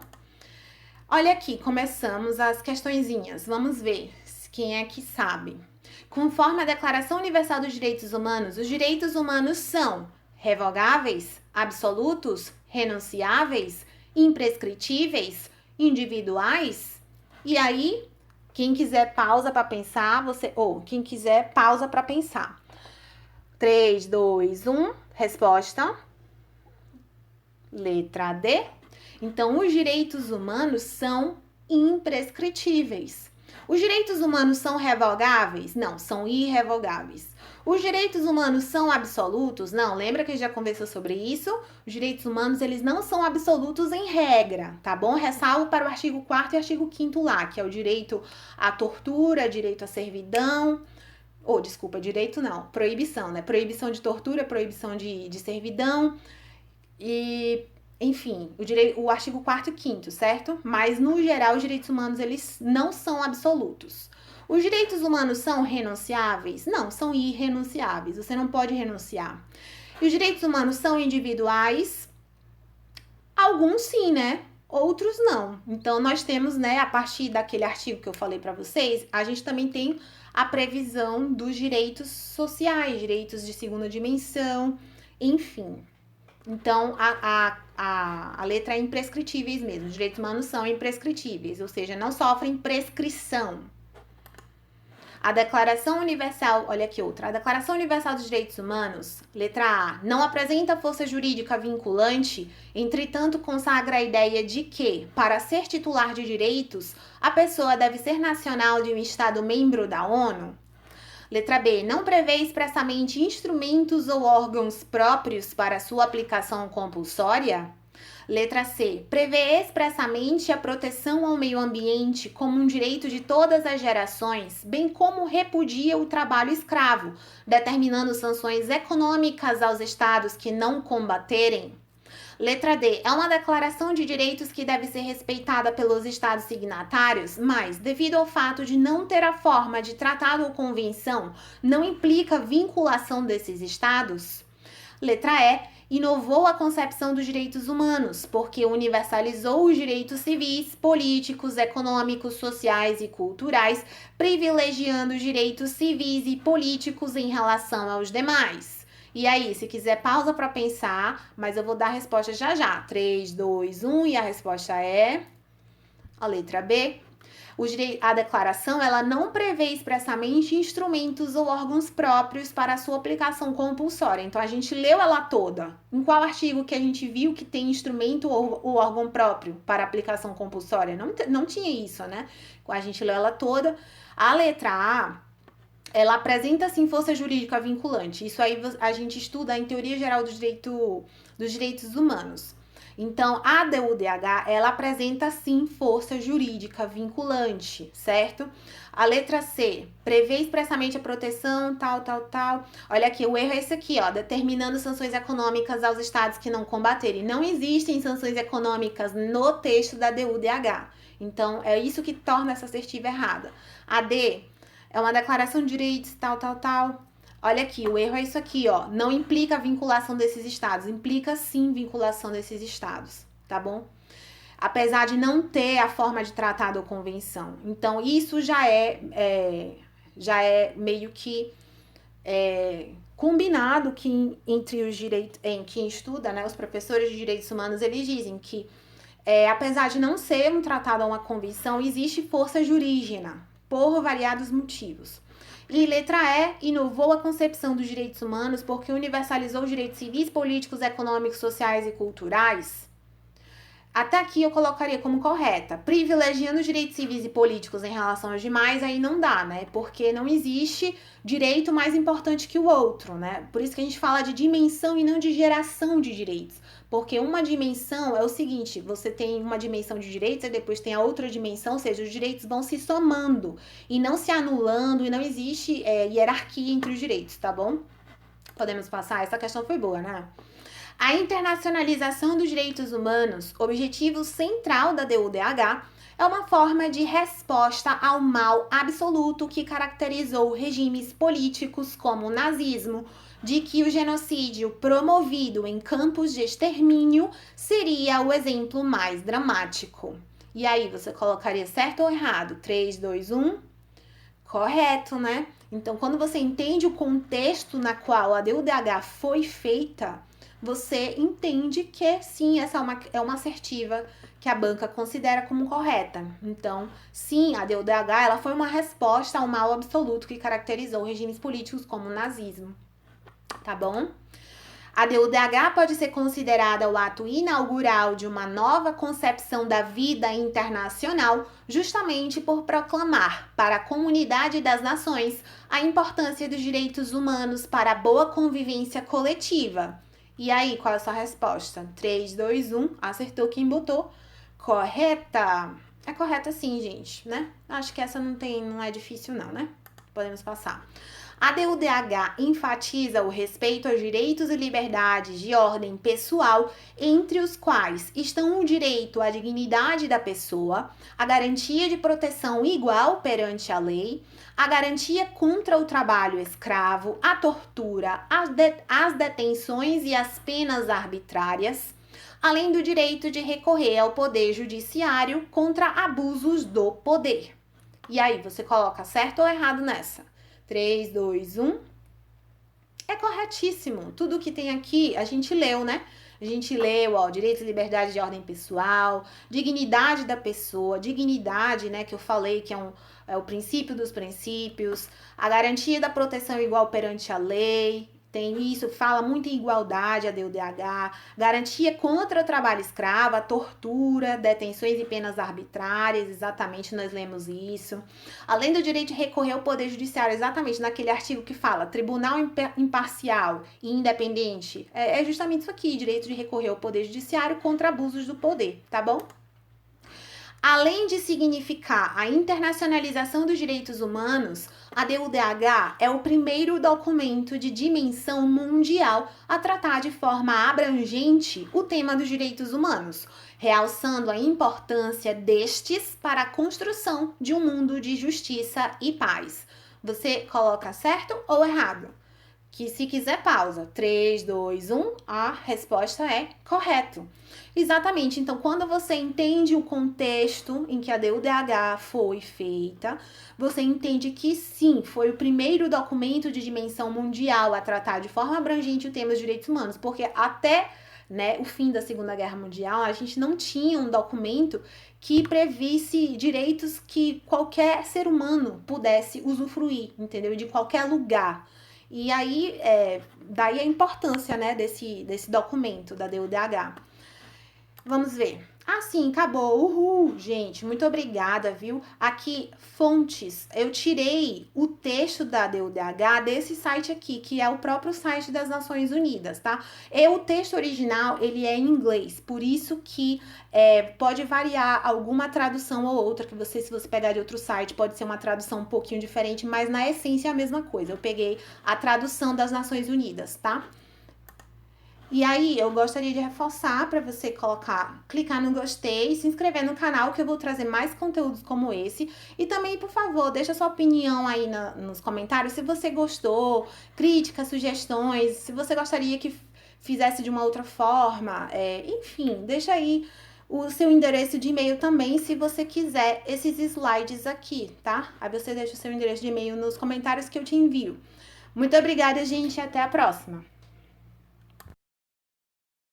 Olha aqui, começamos as questõezinhas. Vamos ver quem é que sabe. Conforme a Declaração Universal dos Direitos Humanos, os direitos humanos são revogáveis, absolutos, renunciáveis, imprescritíveis, individuais. E aí, quem quiser pausa para pensar, quem quiser pausa para pensar. 3, 2, 1, resposta. Letra D. Então, os direitos humanos são imprescritíveis. Os direitos humanos são revogáveis? Não, são irrevogáveis. Os direitos humanos são absolutos? Não, lembra que a gente já conversou sobre isso? Os direitos humanos, eles não são absolutos em regra, tá bom? Ressalvo para o artigo 4º e artigo 5º lá, que é o direito à tortura, direito à servidão, proibição, né? Proibição de tortura, proibição de servidão e... Enfim, o artigo 4º e 5º, certo? Mas, no geral, os direitos humanos, eles não são absolutos. Os direitos humanos são renunciáveis? Não, são irrenunciáveis. Você não pode renunciar. E os direitos humanos são individuais? Alguns sim, né? Outros não. Então, nós temos, né, a partir daquele artigo que eu falei para vocês, a gente também tem a previsão dos direitos sociais, direitos de segunda dimensão, enfim. Então, a letra é imprescritíveis mesmo. Os direitos humanos são imprescritíveis, ou seja, não sofrem prescrição. A Declaração Universal, olha aqui outra. A Declaração Universal dos Direitos Humanos, letra A, não apresenta força jurídica vinculante, entretanto consagra a ideia de que, para ser titular de direitos, a pessoa deve ser nacional de um Estado membro da ONU. Letra B, não prevê expressamente instrumentos ou órgãos próprios para sua aplicação compulsória. Letra C, prevê expressamente a proteção ao meio ambiente como um direito de todas as gerações, bem como repudia o trabalho escravo, determinando sanções econômicas aos estados que não combaterem. Letra D, é uma declaração de direitos que deve ser respeitada pelos estados signatários, mas, devido ao fato de não ter a forma de tratado ou convenção, não implica vinculação desses estados. Letra E, inovou a concepção dos direitos humanos, porque universalizou os direitos civis, políticos, econômicos, sociais e culturais, privilegiando os direitos civis e políticos em relação aos demais. E aí, se quiser, pausa para pensar, mas eu vou dar a resposta já já. 3, 2, 1 e a resposta é a letra B. A declaração, ela não prevê expressamente instrumentos ou órgãos próprios para a sua aplicação compulsória. Então, a gente leu ela toda. Em qual artigo que a gente viu que tem instrumento ou órgão próprio para aplicação compulsória? Não tinha isso, né? A gente leu ela toda. A letra A, ela apresenta, sim, força jurídica vinculante. Isso aí a gente estuda em Teoria Geral dos Direitos Humanos. Então, a DUDH, ela apresenta, sim, força jurídica vinculante, certo? A letra C, prevê expressamente a proteção, tal. Olha aqui, o erro é esse aqui, ó, determinando sanções econômicas aos estados que não combaterem. Não existem sanções econômicas no texto da DUDH. Então, é isso que torna essa assertiva errada. A D é uma declaração de direitos, tal. Olha aqui, o erro é isso aqui, ó. Não implica a vinculação desses estados. Implica, sim, vinculação desses estados, tá bom? Apesar de não ter a forma de tratado ou convenção. Então, isso já é meio que combinado que entre os direitos, em quem estuda, né, os professores de direitos humanos, eles dizem que, apesar de não ser um tratado ou uma convenção, existe força jurídica, por variados motivos. E letra E, inovou a concepção dos direitos humanos porque universalizou os direitos civis, políticos, econômicos, sociais e culturais. Até aqui eu colocaria como correta. Privilegiando os direitos civis e políticos em relação aos demais, aí não dá, né? Porque não existe direito mais importante que o outro, né? Por isso que a gente fala de dimensão e não de geração de direitos. Porque uma dimensão é o seguinte, você tem uma dimensão de direitos e depois tem a outra dimensão, ou seja, os direitos vão se somando e não se anulando e não existe hierarquia entre os direitos, tá bom? Podemos passar? Essa questão foi boa, né? A internacionalização dos direitos humanos, objetivo central da DUDH, é uma forma de resposta ao mal absoluto que caracterizou regimes políticos como o nazismo, de que o genocídio promovido em campos de extermínio seria o exemplo mais dramático. E aí, você colocaria certo ou errado? 3, 2, 1. Correto, né? Então, quando você entende o contexto na qual a DUDH foi feita, você entende que sim, essa é uma assertiva que a banca considera como correta. Então, sim, a DUDH ela foi uma resposta ao mal absoluto que caracterizou regimes políticos como o nazismo. Tá bom? A DUDH pode ser considerada o ato inaugural de uma nova concepção da vida internacional, justamente por proclamar para a comunidade das nações a importância dos direitos humanos para a boa convivência coletiva. E aí, qual é a sua resposta? 3, 2, 1. Acertou quem botou. Correta. É correta sim, gente, né? Acho que essa não é difícil não, né? Podemos passar. A DUDH enfatiza o respeito aos direitos e liberdades de ordem pessoal, entre os quais estão o direito à dignidade da pessoa, a garantia de proteção igual perante a lei, a garantia contra o trabalho escravo, a tortura, as detenções e as penas arbitrárias, além do direito de recorrer ao poder judiciário contra abusos do poder. E aí, você coloca certo ou errado nessa? 3, 2, 1. É corretíssimo. Tudo que tem aqui, a gente leu, né? A gente leu, ó, direitos e liberdades de ordem pessoal, dignidade da pessoa, dignidade, né, que eu falei que é o princípio dos princípios, a garantia da proteção igual perante a lei, tem isso, fala muito em igualdade, a DUDH, garantia contra o trabalho escravo, a tortura, detenções e penas arbitrárias, exatamente, nós lemos isso. Além do direito de recorrer ao Poder Judiciário, exatamente, naquele artigo que fala tribunal imparcial e independente, é justamente isso aqui, direito de recorrer ao Poder Judiciário contra abusos do poder, tá bom? Além de significar a internacionalização dos direitos humanos, a DUDH é o primeiro documento de dimensão mundial a tratar de forma abrangente o tema dos direitos humanos, realçando a importância destes para a construção de um mundo de justiça e paz. Você coloca certo ou errado? Que se quiser pausa. 3, 2, 1, a resposta é correto. Exatamente, então quando você entende o contexto em que a DUDH foi feita, você entende que sim, foi o primeiro documento de dimensão mundial a tratar de forma abrangente o tema dos direitos humanos, porque até né, o fim da Segunda Guerra Mundial, a gente não tinha um documento que previsse direitos que qualquer ser humano pudesse usufruir, entendeu? De qualquer lugar. E aí, daí a importância, né, desse documento da DUDH. Vamos ver. Ah, sim, acabou. Uhul, gente, muito obrigada, viu? Aqui, fontes. Eu tirei o texto da DUDH desse site aqui, que é o próprio site das Nações Unidas, tá? O texto original, ele é em inglês, por isso que pode variar alguma tradução ou outra, que se você pegar de outro site, pode ser uma tradução um pouquinho diferente, mas na essência é a mesma coisa. Eu peguei a tradução das Nações Unidas, tá? E aí, eu gostaria de reforçar para você clicar no gostei, se inscrever no canal, que eu vou trazer mais conteúdos como esse. E também, por favor, deixa sua opinião aí nos comentários, se você gostou, críticas, sugestões, se você gostaria que fizesse de uma outra forma, enfim, deixa aí o seu endereço de e-mail também, se você quiser esses slides aqui, tá? Aí você deixa o seu endereço de e-mail nos comentários que eu te envio. Muito obrigada, gente, e até a próxima!